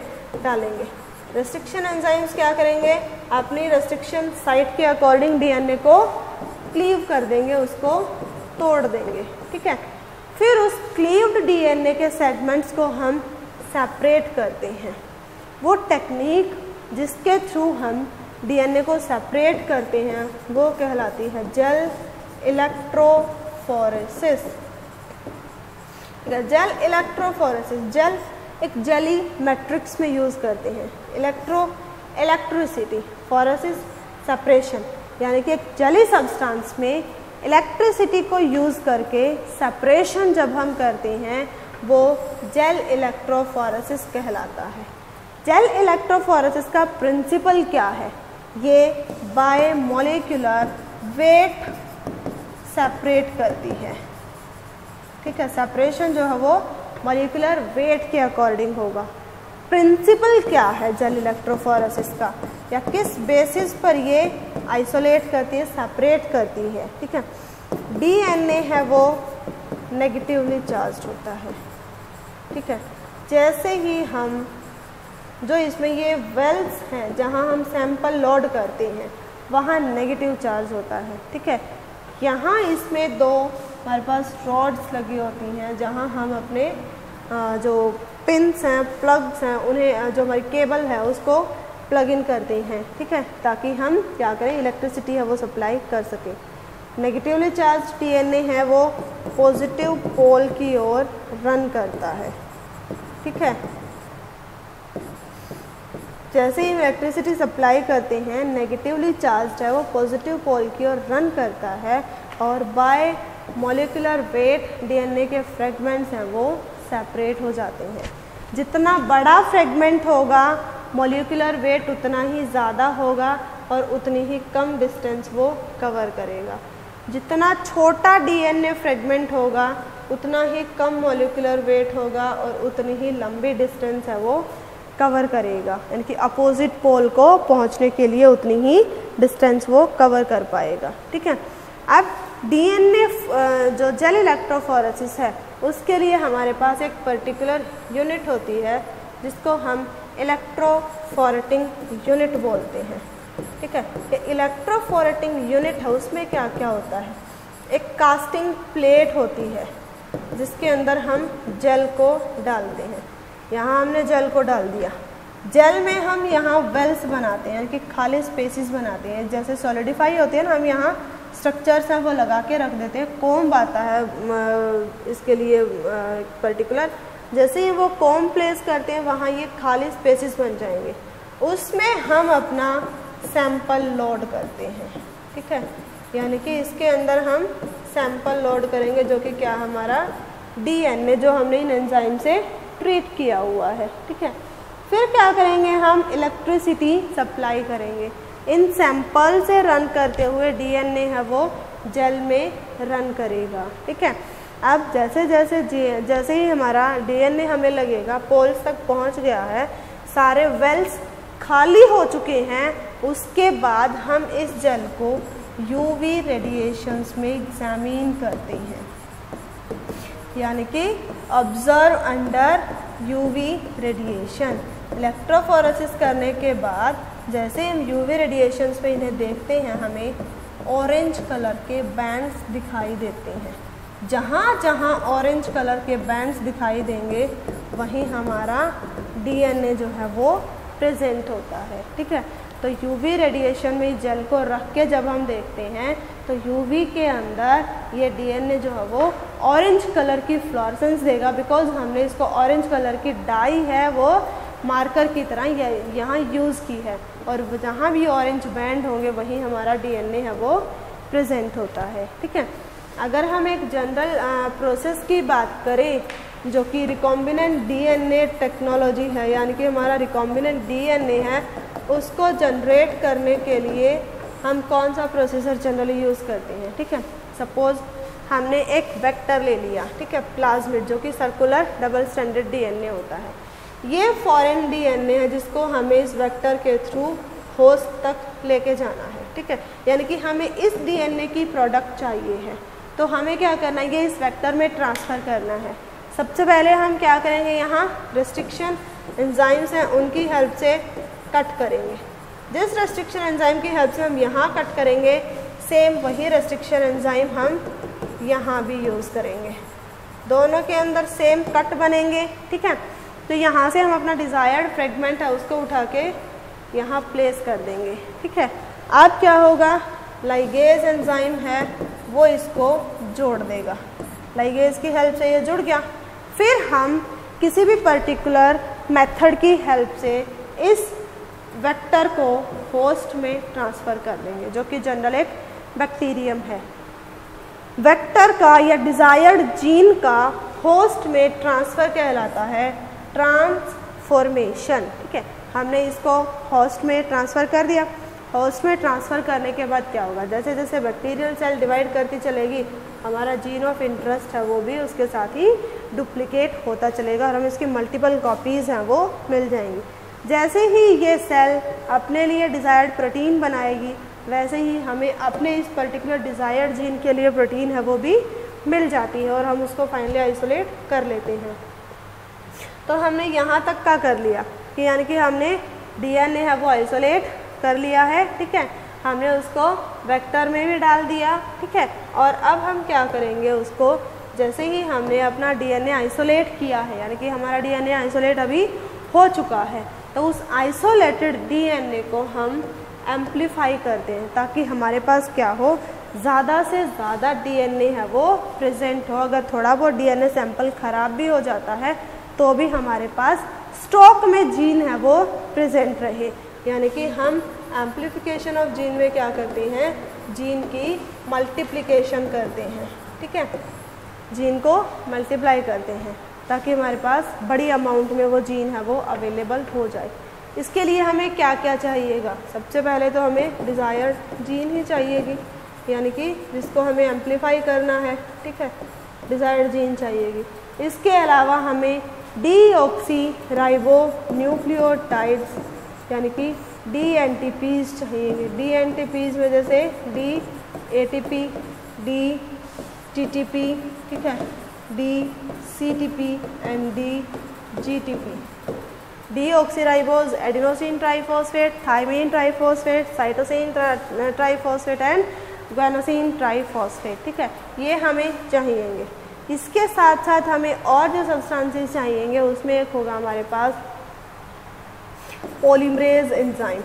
डालेंगे। रेस्ट्रिक्शन एंजाइम्स क्या करेंगे, अपनी रेस्ट्रिक्शन साइट के अकॉर्डिंग डीएनए को क्लीव कर देंगे, उसको तोड़ देंगे, ठीक है। फिर उस क्लीव्ड डीएनए के सेगमेंट्स को हम सेपरेट करते हैं। वो टेक्निक जिसके थ्रू हम डीएनए को सेपरेट करते हैं वो कहलाती है gel electrophoresis. Gel electrophoresis, gel एक जेली मैट्रिक्स में यूज़ करते हैं। इलेक्ट्रिसिटी, फोरेसिस सेपरेशन, यानी कि एक जेली सब्सटेंस में इलेक्ट्रिसिटी को यूज़ करके सेपरेशन जब हम करते हैं वो जेल इलेक्ट्रोफोरेसिस कहलाता है। जेल इलेक्ट्रोफोरेसिस का प्रिंसिपल क्या है, ये बाय मॉलिक्यूलर वेट सेपरेट करती है, ठीक है। सेपरेशन जो है वो मॉलिक्यूलर वेट के अकॉर्डिंग होगा। प्रिंसिपल क्या है जेल इलेक्ट्रोफोरेसिस का, या किस बेसिस पर ये आइसोलेट करती है, सेपरेट करती है, ठीक है। डीएनए है वो नेगेटिवली चार्ज होता है, ठीक है। जैसे ही हम जो इसमें ये वेल्स हैं जहाँ हम सैंपल लोड करते हैं वहाँ नेगेटिव चार्ज होता है, ठीक है। यहाँ इसमें दो हमारे पास रॉड्स लगी होती हैं जहाँ हम अपने जो पिन्स हैं, प्लग्स हैं, उन्हें जो हमारी केबल है उसको प्लग इन करते हैं, ठीक है, ताकि हम क्या करें, इलेक्ट्रिसिटी है वो सप्लाई कर सकें। नेगेटिवली चार्ज डीएनए है वो पॉजिटिव पोल की ओर रन करता है, ठीक है। जैसे ही इलेक्ट्रिसिटी सप्लाई करते हैं नेगेटिवली चार्ज है वो पॉजिटिव पोल की ओर रन करता है और बाय मॉलिक्यूलर वेट डीएनए के फ्रेगमेंट्स हैं वो सेपरेट हो जाते हैं। जितना बड़ा फ्रेगमेंट होगा मॉलिक्यूलर वेट उतना ही ज़्यादा होगा और उतनी ही कम डिस्टेंस वो कवर करेगा। जितना छोटा डीएनए फ्रेगमेंट होगा उतना ही कम मॉलिक्यूलर वेट होगा और उतनी ही लंबी डिस्टेंस है वो कवर करेगा, यानी कि अपोजिट पोल को पहुंचने के लिए उतनी ही डिस्टेंस वो कवर कर पाएगा, ठीक है। अब डीएनए जो जेल इलेक्ट्रोफोरेसिस है उसके लिए हमारे पास एक पर्टिकुलर यूनिट होती है जिसको हम इलेक्ट्रोफोरेटिंग यूनिट बोलते हैं, ठीक है। ये इलेक्ट्रोफोरेटिंग यूनिट है, उसमें क्या क्या होता है, एक कास्टिंग प्लेट होती है जिसके अंदर हम जेल को डालते हैं। यहाँ हमने जेल को डाल दिया, जेल में हम यहाँ वेल्स बनाते हैं, यानी कि खाली स्पेसिस बनाते हैं। जैसे सॉलिडिफाई होते हैं ना, हम यहाँ स्ट्रक्चर्स हैं वो लगा के रख देते हैं। कोम्ब आता है इसके लिए पर्टिकुलर, जैसे ही वो कोम्ब प्लेस करते हैं वहाँ ये खाली स्पेसिस बन जाएंगे, उसमें हम अपना सैंपल लोड करते हैं, ठीक है। यानी कि इसके अंदर हम सैंपल लोड करेंगे जो कि क्या हमारा डीएनए जो हमने इन एंजाइम से ट्रीट किया हुआ है, ठीक है। फिर क्या करेंगे, हम इलेक्ट्रिसिटी सप्लाई करेंगे। इन सैंपल से रन करते हुए डीएनए है वो जेल में रन करेगा, ठीक है। अब जैसे ही हमारा डीएनए हमें लगेगा पोल्स तक पहुंच गया है, सारे वेल्स खाली हो चुके हैं, उसके बाद हम इस जेल को यूवी रेडिएशंस में एग्जामिन करते हैं, यानी कि observe under UV radiation. Electrophoresis करने के बाद जैसे हम यूवी रेडिएशंस पे इन्हें देखते हैं हमें ऑरेंज कलर के बैंड्स दिखाई देते हैं। जहाँ जहाँ ऑरेंज कलर के बैंड्स दिखाई देंगे वहीं हमारा डीएनए जो है वो प्रेजेंट होता है, ठीक है। तो यूवी रेडिएशन में जेल को रख के जब हम देखते हैं तो यूवी के अंदर ये डीएनए जो है वो ऑरेंज कलर की फ्लोरेसेंस देगा, बिकॉज हमने इसको ऑरेंज कलर की डाई है वो मार्कर की तरह यहाँ यूज़ की है, और जहाँ भी ऑरेंज बैंड होंगे वहीं हमारा डीएनए है वो प्रेजेंट होता है, ठीक है। अगर हम एक जनरल प्रोसेस की बात करें जो कि रिकॉम्बिनेंट डीएनए टेक्नोलॉजी है, यानी कि हमारा रिकॉम्बिनेंट डीएनए है, उसको जनरेट करने के लिए हम कौन सा प्रोसेसर जनरली यूज़ करते हैं, ठीक है। सपोज़ हमने एक वेक्टर ले लिया, ठीक है, प्लाज्मिड, जो कि सर्कुलर डबल स्ट्रैंडेड डीएनए होता है। ये फॉरेन डीएनए है जिसको हमें इस वेक्टर के थ्रू होस्ट तक लेके जाना है, ठीक है। यानी कि हमें इस डीएनए की प्रोडक्ट चाहिए है, तो हमें क्या करना है, ये इस वेक्टर में ट्रांसफ़र करना है। सबसे पहले हम क्या करेंगे, यहाँ रेस्ट्रिक्शन एंजाइम्स हैं उनकी हेल्प से कट करेंगे। जिस रेस्ट्रिक्शन एंजाइम की हेल्प से हम यहाँ कट करेंगे, सेम वही रेस्ट्रिक्शन एंजाइम हम यहाँ भी यूज़ करेंगे। दोनों के अंदर सेम कट बनेंगे, ठीक है। तो यहाँ से हम अपना डिज़ायर्ड फ्रेगमेंट है उसको उठा के यहाँ प्लेस कर देंगे, ठीक है। अब क्या होगा, लाइगेज एंजाइम है वो इसको जोड़ देगा, लाइगेज की हेल्प से ये जुड़ गया। फिर हम किसी भी पर्टिकुलर मेथड की हेल्प से इस वेक्टर को होस्ट में ट्रांसफ़र कर देंगे, जो कि जनरल एक बैक्टीरियम है। वेक्टर का या डिज़ायर्ड जीन का होस्ट में ट्रांसफ़र कहलाता है ट्रांसफॉर्मेशन, ठीक है। हमने इसको होस्ट में ट्रांसफ़र कर दिया। होस्ट में ट्रांसफ़र करने के बाद क्या होगा, जैसे जैसे बैक्टीरियल सेल डिवाइड करती चलेगी, हमारा जीन ऑफ इंटरेस्ट है वो भी उसके साथ ही डुप्लीकेट होता चलेगा और हमें इसकी मल्टीपल कॉपीज़ हैं वो मिल जाएंगी। जैसे ही ये सेल अपने लिए डिज़ायर्ड प्रोटीन बनाएगी, वैसे ही हमें अपने इस पर्टिकुलर डिज़ायर्ड जीन के लिए प्रोटीन है वो भी मिल जाती है और हम उसको फाइनली आइसोलेट कर लेते हैं। तो हमने यहाँ तक का कर लिया कि यानी कि हमने डीएनए है वो आइसोलेट कर लिया है, ठीक है। हमने उसको वेक्टर में भी डाल दिया, ठीक है। और अब हम क्या करेंगे, उसको जैसे ही हमने अपना डीएनए आइसोलेट किया है, यानी कि हमारा डीएनए आइसोलेट अभी हो चुका है, तो उस आइसोलेटेड डीएनए को हम एम्पलीफाई करते हैं ताकि हमारे पास क्या हो, ज़्यादा से ज़्यादा डीएनए है वो प्रेजेंट हो। अगर थोड़ा बहुत डीएनए सैंपल ख़राब भी हो जाता है तो भी हमारे पास स्टॉक में जीन है वो प्रेजेंट रहे। यानी कि हम एम्पलीफिकेशन ऑफ जीन में क्या करते हैं, जीन की मल्टीप्लिकेशन करते हैं, ठीक है। जीन को मल्टीप्लाई करते हैं ताकि हमारे पास बड़ी अमाउंट में वो जीन है वो अवेलेबल हो जाए। इसके लिए हमें क्या क्या चाहिएगा, सबसे पहले तो हमें डिज़ायर्ड जीन ही चाहिएगी, यानी कि जिसको हमें एम्पलीफाई करना है, ठीक है, डिज़ायर्ड जीन चाहिएगी। इसके अलावा हमें डीऑक्सी राइबोन्यूक्लियोटाइड्स यानी कि डीएनटीपीज चाहिएंगे। डीएनटीपीज में जैसे डी एटीपी, डी टीटीपी, ठीक है, D CTP and D GTP. Deoxyribose adenosine triphosphate, thymine triphosphate, cytosine triphosphate and guanosine triphosphate, ठीक है, ये हमें चाहिएंगे। इसके साथ साथ हमें और जो सब्सटेंसेस चाहिएंगे उसमें एक होगा हमारे पास polymerase enzyme.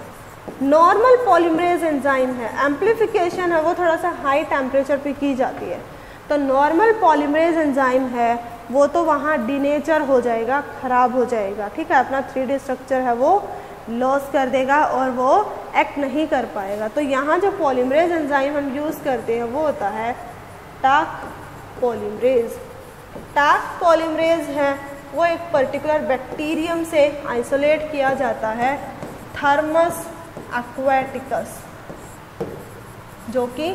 Normal polymerase enzyme है, एम्पलीफिकेशन है वो थोड़ा सा हाई टेम्परेचर पे की जाती है। तो नॉर्मल पॉलीमरेज एंजाइम है वो तो वहाँ डिनेचर हो जाएगा, ख़राब हो जाएगा, ठीक है, अपना 3D स्ट्रक्चर है वो लॉस कर देगा और वो एक्ट नहीं कर पाएगा। तो यहाँ जो पॉलीमरेज एंजाइम हम यूज़ करते हैं वो होता है टाक पॉलीमरेज। टाक पॉलीमरेज है वो एक पर्टिकुलर बैक्टीरियम से आइसोलेट किया जाता है, थर्मस एक्वाटिकस, जो कि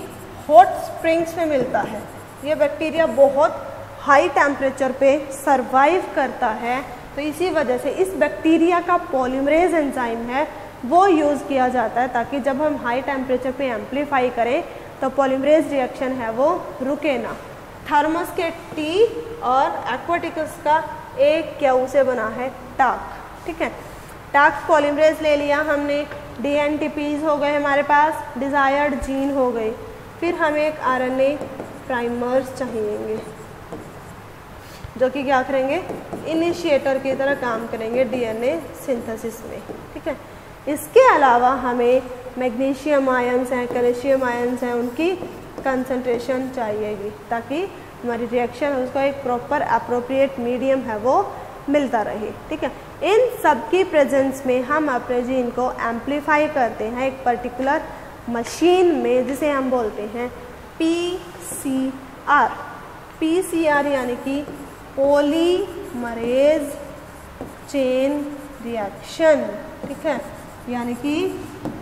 हॉट स्प्रिंग्स में मिलता है। ये बैक्टीरिया बहुत हाई टेम्परेचर पे सरवाइव करता है, तो इसी वजह से इस बैक्टीरिया का पॉलीमरेज एंजाइम है वो यूज़ किया जाता है ताकि जब हम हाई टेम्परेचर पे एम्पलीफाई करें तो पॉलीमरेज रिएक्शन है वो रुके ना। थर्मस के टी और एक्वाटिकस का एक क्यू से बना है टाक, ठीक है। टाक पॉलीमरेज ले लिया हमने, डीएनटीपीज हो गए हमारे पास, डिज़ायर्ड जीन हो गई। फिर हमें एक आरएनए प्राइमर्स चाहिएंगे जो कि क्या करेंगे, इनिशिएटर की तरह काम करेंगे डीएनए सिंथेसिस में, ठीक है। इसके अलावा हमें मैग्नीशियम आयंस हैं, कैल्शियम आयंस हैं, उनकी कंसंट्रेशन चाहिएगी ताकि हमारी रिएक्शन उसको एक प्रॉपर अप्रोप्रिएट मीडियम है वो मिलता रहे, ठीक है। इन सब की प्रेजेंस में हम अपने जीन को एम्पलीफाई करते हैं एक पर्टिकुलर मशीन में जिसे हम बोलते हैं पीसीआर। पीसीआर यानी कि पॉलीमरेज चेन रिएक्शन, ठीक है, यानी कि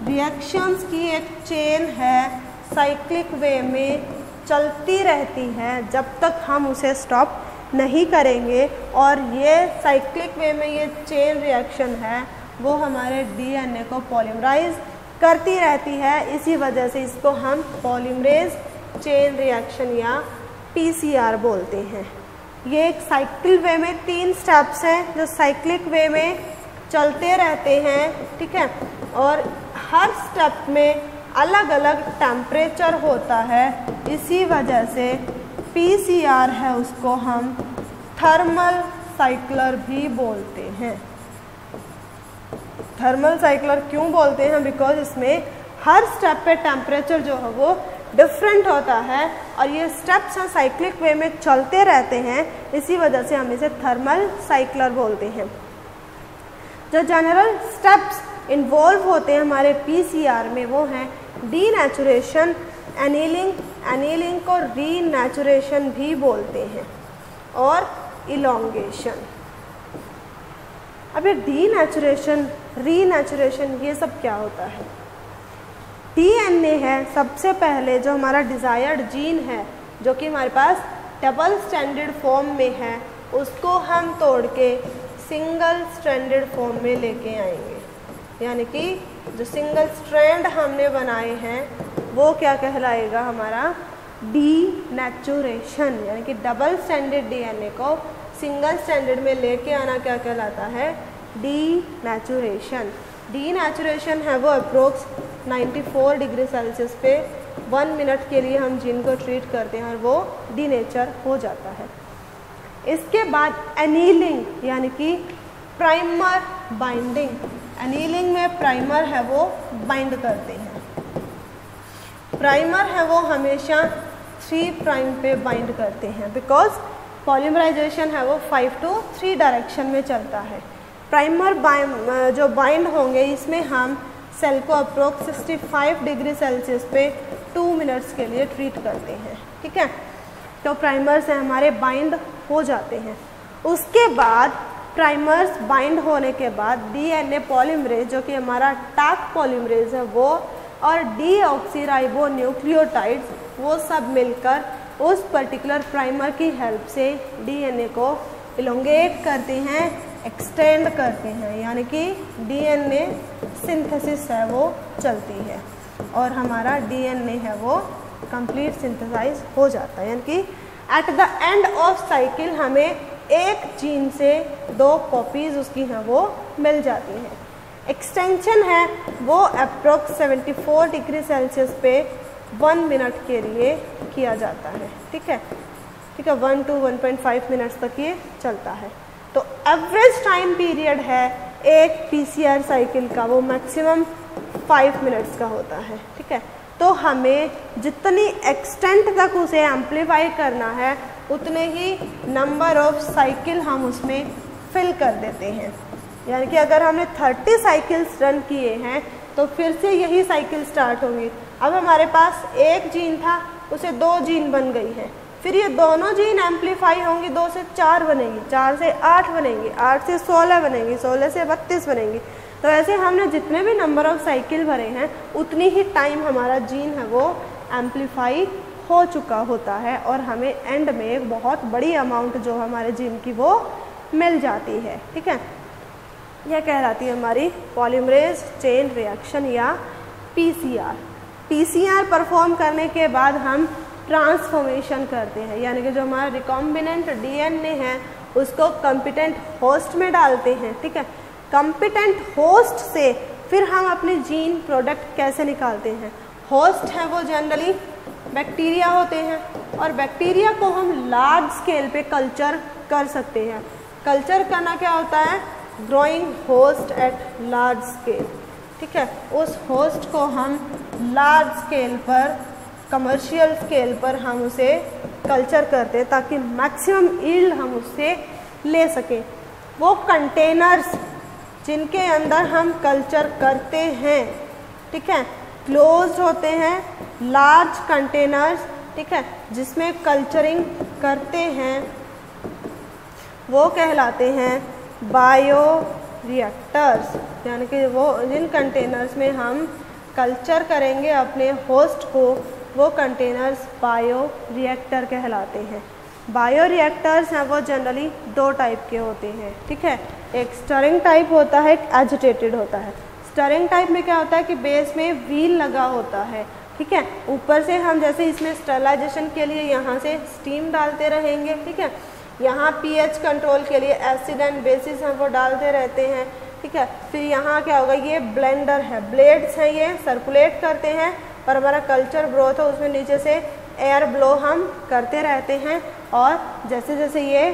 रिएक्शंस की एक चेन है, साइक्लिक वे में चलती रहती है जब तक हम उसे स्टॉप नहीं करेंगे। और ये साइक्लिक वे में ये चेन रिएक्शन है वो हमारे डीएनए को पॉलीमराइज करती रहती है, इसी वजह से इसको हम पॉलीमरेज चेन रिएक्शन या पीसीआर बोलते हैं। ये एक साइकिल वे में 3 स्टेप्स हैं जो साइक्लिक वे में चलते रहते हैं, ठीक है। और हर स्टेप में अलग अलग टेम्परेचर होता है, इसी वजह से PCR है उसको हम थर्मल साइक्लर भी बोलते हैं। थर्मल साइक्लर क्यों बोलते हैं? बिकॉज इसमें हर स्टेप पे टेम्परेचर जो है वो डिफरेंट होता है और ये स्टेप्स हैं साइक्लिक वे में चलते रहते हैं, इसी वजह से हम इसे थर्मल साइक्लर बोलते हैं। जो जनरल स्टेप्स इन्वॉल्व होते हैं हमारे PCR में वो हैं डीनेचुरेशन, एनीलिंग, एनीलिंग को रीनेचुरेशन भी बोलते हैं, और इलोंगेशन। अब ये डीनेचुरेशन, रीनेचुरेशन, ये सब क्या होता है? DNA है सबसे पहले जो हमारा डिज़ायर्ड जीन है, जो कि हमारे पास डबल स्टैंडर्ड फॉर्म में है, उसको हम तोड़ के सिंगल स्ट्रैंडेड फॉर्म में लेके आएंगे। यानी कि जो सिंगल स्ट्रैंड हमने बनाए हैं वो क्या कहलाएगा? हमारा डीनेचुरेशन। यानी कि डबल स्टैंडर्ड DNA को सिंगल स्टैंडर्ड में लेके आना क्या कहलाता है? डीनेचुरेशन। डीनेचुरेशन है वो अप्रोक्स 94 डिग्री सेल्सियस पे 1 मिनट के लिए हम जीन को ट्रीट करते हैं और वो डीनेचर हो जाता है। इसके बाद एनीलिंग यानी कि प्राइमर बाइंडिंग। एनीलिंग में प्राइमर है वो बाइंड करते हैं। प्राइमर है वो हमेशा 3 प्राइम पे बाइंड करते हैं, बिकॉज पॉलीमराइजेशन है वो 5 to 3 डायरेक्शन में चलता है। प्राइमर जो बाइंड होंगे इसमें हम सेल को अप्रोक्स 65 डिग्री सेल्सियस पे 2 मिनट्स के लिए ट्रीट करते हैं, ठीक है। तो प्राइमर्स हैं हमारे बाइंड हो जाते हैं। उसके बाद प्राइमर्स बाइंड होने के बाद DNA पॉलीमरेज जो कि हमारा टाक पॉलीमरेज है वो और डीऑक्सीराइबो न्यूक्लियोटाइड्स वो सब मिलकर उस पर्टिकुलर प्राइमर की हेल्प से DNA को इलोंगेट करते हैं, एक्सटेंड करते हैं, यानी कि DNA सिंथेसिस है वो चलती है और हमारा DNA है वो कंप्लीट सिंथेसाइज हो जाता है। यानी कि at the end of cycle हमें एक जीन से 2 कॉपीज उसकी हैं वो मिल जाती हैं। एक्सटेंशन है वो अप्रोक्स 74 डिग्री सेल्सियस पे 1 मिनट के लिए किया जाता है, ठीक है। 1 to 1.5 मिनट्स तक ये चलता है। तो एवरेज टाइम पीरियड है एक PCR साइकिल का वो मैक्सिमम 5 मिनट्स का होता है, ठीक है। तो हमें जितनी एक्सटेंट तक उसे एम्पलीफाई करना है उतने ही नंबर ऑफ साइकिल हम उसमें फिल कर देते हैं। यानी कि अगर हमने 30 साइकिल्स रन किए हैं तो फिर से यही साइकिल स्टार्ट होंगी। अब हमारे पास एक जीन था, उसे 2 जीन बन गई है, फिर ये दोनों जीन एम्पलीफाई होंगी, 2 से 4 बनेंगी, 4 से 8 बनेंगी, 8 से 16 बनेंगी, 16 से 32 बनेंगी। तो ऐसे हमने जितने भी नंबर ऑफ साइकिल भरे हैं उतनी ही टाइम हमारा जीन है वो एम्पलीफाई हो चुका होता है और हमें एंड में एक बहुत बड़ी अमाउंट जो हमारे जीन की वो मिल जाती है, ठीक है। यह कहलाती है हमारी पॉलीमरेज चेन रिएक्शन या PCR। PCR परफॉर्म करने के बाद हम ट्रांसफॉर्मेशन करते हैं, यानी कि जो हमारा रिकॉम्बिनेंट DNA है उसको कॉम्पिटेंट होस्ट में डालते हैं, ठीक है। कॉम्पिटेंट होस्ट से फिर हम अपने जीन प्रोडक्ट कैसे निकालते हैं? होस्ट है वो जनरली बैक्टीरिया होते हैं और बैक्टीरिया को हम लार्ज स्केल पे कल्चर कर सकते हैं। कल्चर करना क्या होता है? Growing host at large scale, ठीक है। उस होस्ट को हम लार्ज स्केल पर, कमर्शियल स्केल पर हम उसे कल्चर करते हैं ताकि मैक्सिमम यील्ड हम उससे ले सकें। वो कंटेनर्स जिनके अंदर हम कल्चर करते हैं, ठीक है, क्लोज्ड होते हैं, लार्ज कंटेनर्स, ठीक है, जिसमें कल्चरिंग करते हैं, वो कहलाते हैं बायो रिएक्टर्स। यानी कि वो जिन कंटेनर्स में हम कल्चर करेंगे अपने होस्ट को, वो कंटेनर्स बायो रिएक्टर कहलाते हैं। बायो रिएक्टर्स हैं वो जनरली 2 टाइप के होते हैं, ठीक है। एक स्टरिंग टाइप होता है, एक एजिटेटेड होता है। स्टरिंग टाइप में क्या होता है कि बेस में व्हील लगा होता है, ठीक है। ऊपर से हम जैसे इसमें स्टरलाइजेशन के लिए यहाँ से स्टीम डालते रहेंगे, ठीक है। यहाँ पीएच कंट्रोल के लिए एसिड एंड बेसिस हैं वो डालते रहते हैं, ठीक है। फिर यहाँ क्या होगा, ये ब्लेंडर है, ब्लेड्स हैं, ये सर्कुलेट करते हैं और हमारा कल्चर ग्रोथ है उसमें नीचे से एयर ब्लो हम करते रहते हैं। और जैसे जैसे ये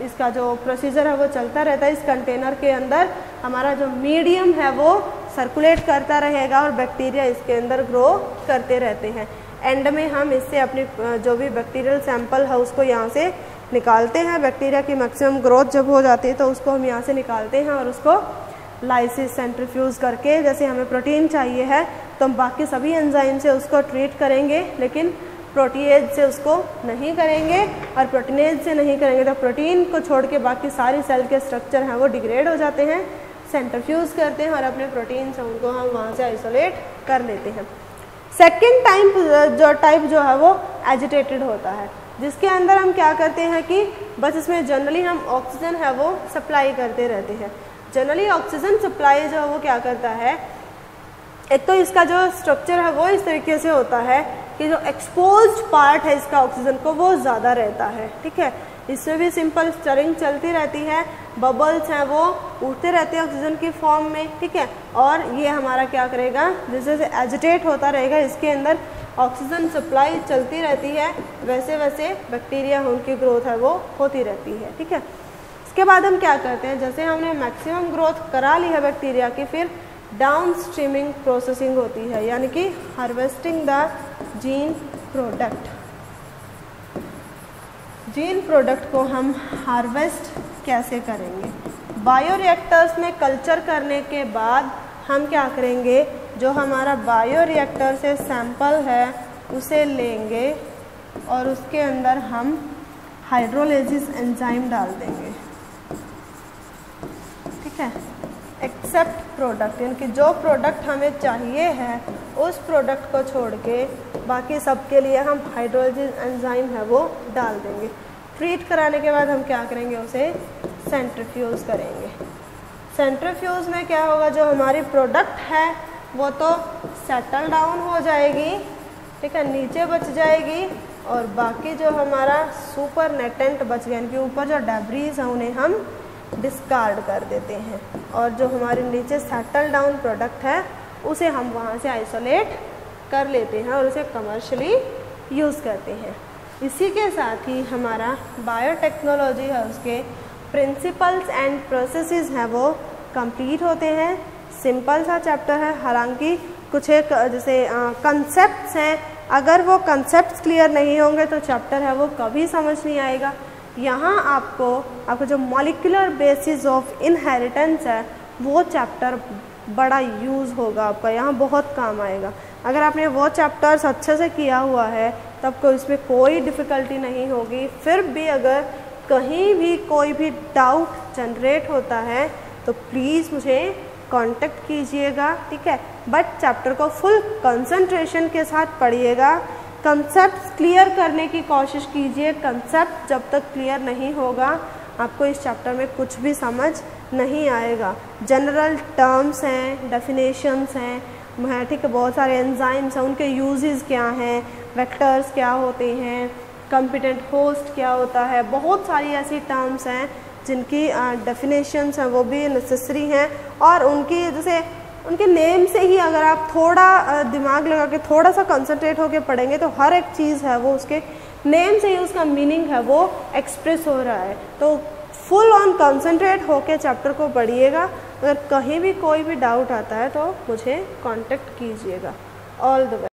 इसका जो प्रोसीजर है वो चलता रहता है, इस कंटेनर के अंदर हमारा जो मीडियम है वो सर्कुलेट करता रहेगा और बैक्टीरिया इसके अंदर ग्रो करते रहते हैं। एंड में हम इससे अपनी जो भी बैक्टीरियल सैंपल है उसको यहाँ से निकालते हैं। बैक्टीरिया की मैक्सिमम ग्रोथ जब हो जाती है तो उसको हम यहाँ से निकालते हैं और उसको लाइसिस सेंट्रीफ्यूज करके, जैसे हमें प्रोटीन चाहिए है तो हम बाकी सभी एंजाइम से उसको ट्रीट करेंगे, लेकिन प्रोटीएज से उसको नहीं करेंगे। और प्रोटीनेज से नहीं करेंगे तो प्रोटीन को छोड़ के बाकी सारी सेल के स्ट्रक्चर हैं वो डिग्रेड हो जाते हैं, सेंट्रीफ्यूज करते हैं और अपने प्रोटीन से उनको हम वहाँ से आइसोलेट कर लेते हैं। सेकेंड टाइप जो है वो एजिटेटेड होता है, जिसके अंदर हम क्या करते हैं कि बस इसमें जनरली हम ऑक्सीजन है वो सप्लाई करते रहते हैं। जनरली ऑक्सीजन सप्लाई जो है वो क्या करता है, एक तो इसका जो स्ट्रक्चर है वो इस तरीके से होता है कि जो एक्सपोज्ड पार्ट है इसका ऑक्सीजन को वो ज़्यादा रहता है, ठीक है। इसमें भी सिंपल स्टरिंग चलती रहती है, बबल्स हैं वो उठते रहते हैं ऑक्सीजन की फॉर्म में, ठीक है। और ये हमारा क्या करेगा, जैसे जैसे एजिटेट होता रहेगा इसके अंदर ऑक्सीजन सप्लाई चलती रहती है, वैसे वैसे बैक्टीरिया उनकी ग्रोथ है वो होती रहती है, ठीक है। इसके बाद हम क्या करते हैं, जैसे हमने मैक्सिमम ग्रोथ करा ली है बैक्टीरिया की, फिर डाउन स्ट्रीमिंग प्रोसेसिंग होती है, यानी कि harvesting the gene product. Gene product को हम हार्वेस्ट कैसे करेंगे, बायोरिएक्टर्स में कल्चर करने के बाद हम क्या करेंगे, जो हमारा बायोरिएक्टर से सैंपल है उसे लेंगे और उसके अंदर हम हाइड्रोलाइसिस एंजाइम डाल देंगे, ठीक है। एक्सेप्ट प्रोडक्ट, यानी कि जो प्रोडक्ट हमें चाहिए है उस प्रोडक्ट को छोड़ के बाकी सब के लिए हम हाइड्रोलाइसिस एंजाइम है वो डाल देंगे। ट्रीट कराने के बाद हम क्या करेंगे, उसे सेंट्रीफ्यूज करेंगे। सेंट्रीफ्यूज में क्या होगा, जो हमारी प्रोडक्ट है वो तो सेटल डाउन हो जाएगी, ठीक है, नीचे बच जाएगी और बाकी जो हमारा सुपर नेटेंट बच गया, इनके ऊपर जो डेब्रीज है उन्हें हम डिस्कार्ड कर देते हैं और जो हमारे नीचे सेटल डाउन प्रोडक्ट है उसे हम वहाँ से आइसोलेट कर लेते हैं और उसे कमर्शियली यूज़ करते हैं। इसी के साथ ही हमारा बायोटेक्नोलॉजी है उसके प्रिंसिपल्स एंड प्रोसेसेस हैं वो कंप्लीट होते हैं। सिंपल सा चैप्टर है, हालांकि कुछ एक जैसे कंसेप्ट्स हैं, अगर वो कंसेप्ट्स क्लियर नहीं होंगे तो चैप्टर है वो कभी समझ नहीं आएगा। यहाँ आपको जो मॉलिक्यूलर बेसिस ऑफ इनहेरिटेंस है वो चैप्टर बड़ा यूज़ होगा आपका, यहाँ बहुत काम आएगा। अगर आपने वो चैप्टर्स अच्छे से किया हुआ है तब को इसमें कोई डिफ़िकल्टी नहीं होगी। फिर भी अगर कहीं भी कोई भी डाउट जनरेट होता है तो प्लीज़ मुझे कांटेक्ट कीजिएगा, ठीक है। बट चैप्टर को फुल कंसंट्रेशन के साथ पढ़िएगा, कंसेप्ट क्लियर करने की कोशिश कीजिए। कंसेप्ट जब तक क्लियर नहीं होगा आपको इस चैप्टर में कुछ भी समझ नहीं आएगा। जनरल टर्म्स हैं, डेफिनेशंस हैं, ठीक है, बहुत सारे एंजाइम्स हैं, उनके यूजेस क्या हैं, वेक्टर्स क्या होते हैं, कॉम्पिटेंट होस्ट क्या होता है, बहुत सारी ऐसी टर्म्स हैं जिनकी डेफिनेशंस हैं वो भी नेसेसरी हैं। और उनकी जैसे उनके नेम से ही अगर आप थोड़ा दिमाग लगा के थोड़ा सा कंसंट्रेट होकर पढ़ेंगे तो हर एक चीज़ है वो उसके नेम से ही उसका मीनिंग है वो एक्सप्रेस हो रहा है। तो फुल ऑन कंसंट्रेट होकर चैप्टर को पढ़िएगा। अगर कहीं भी कोई भी डाउट आता है तो मुझे कांटेक्ट कीजिएगा। All the best.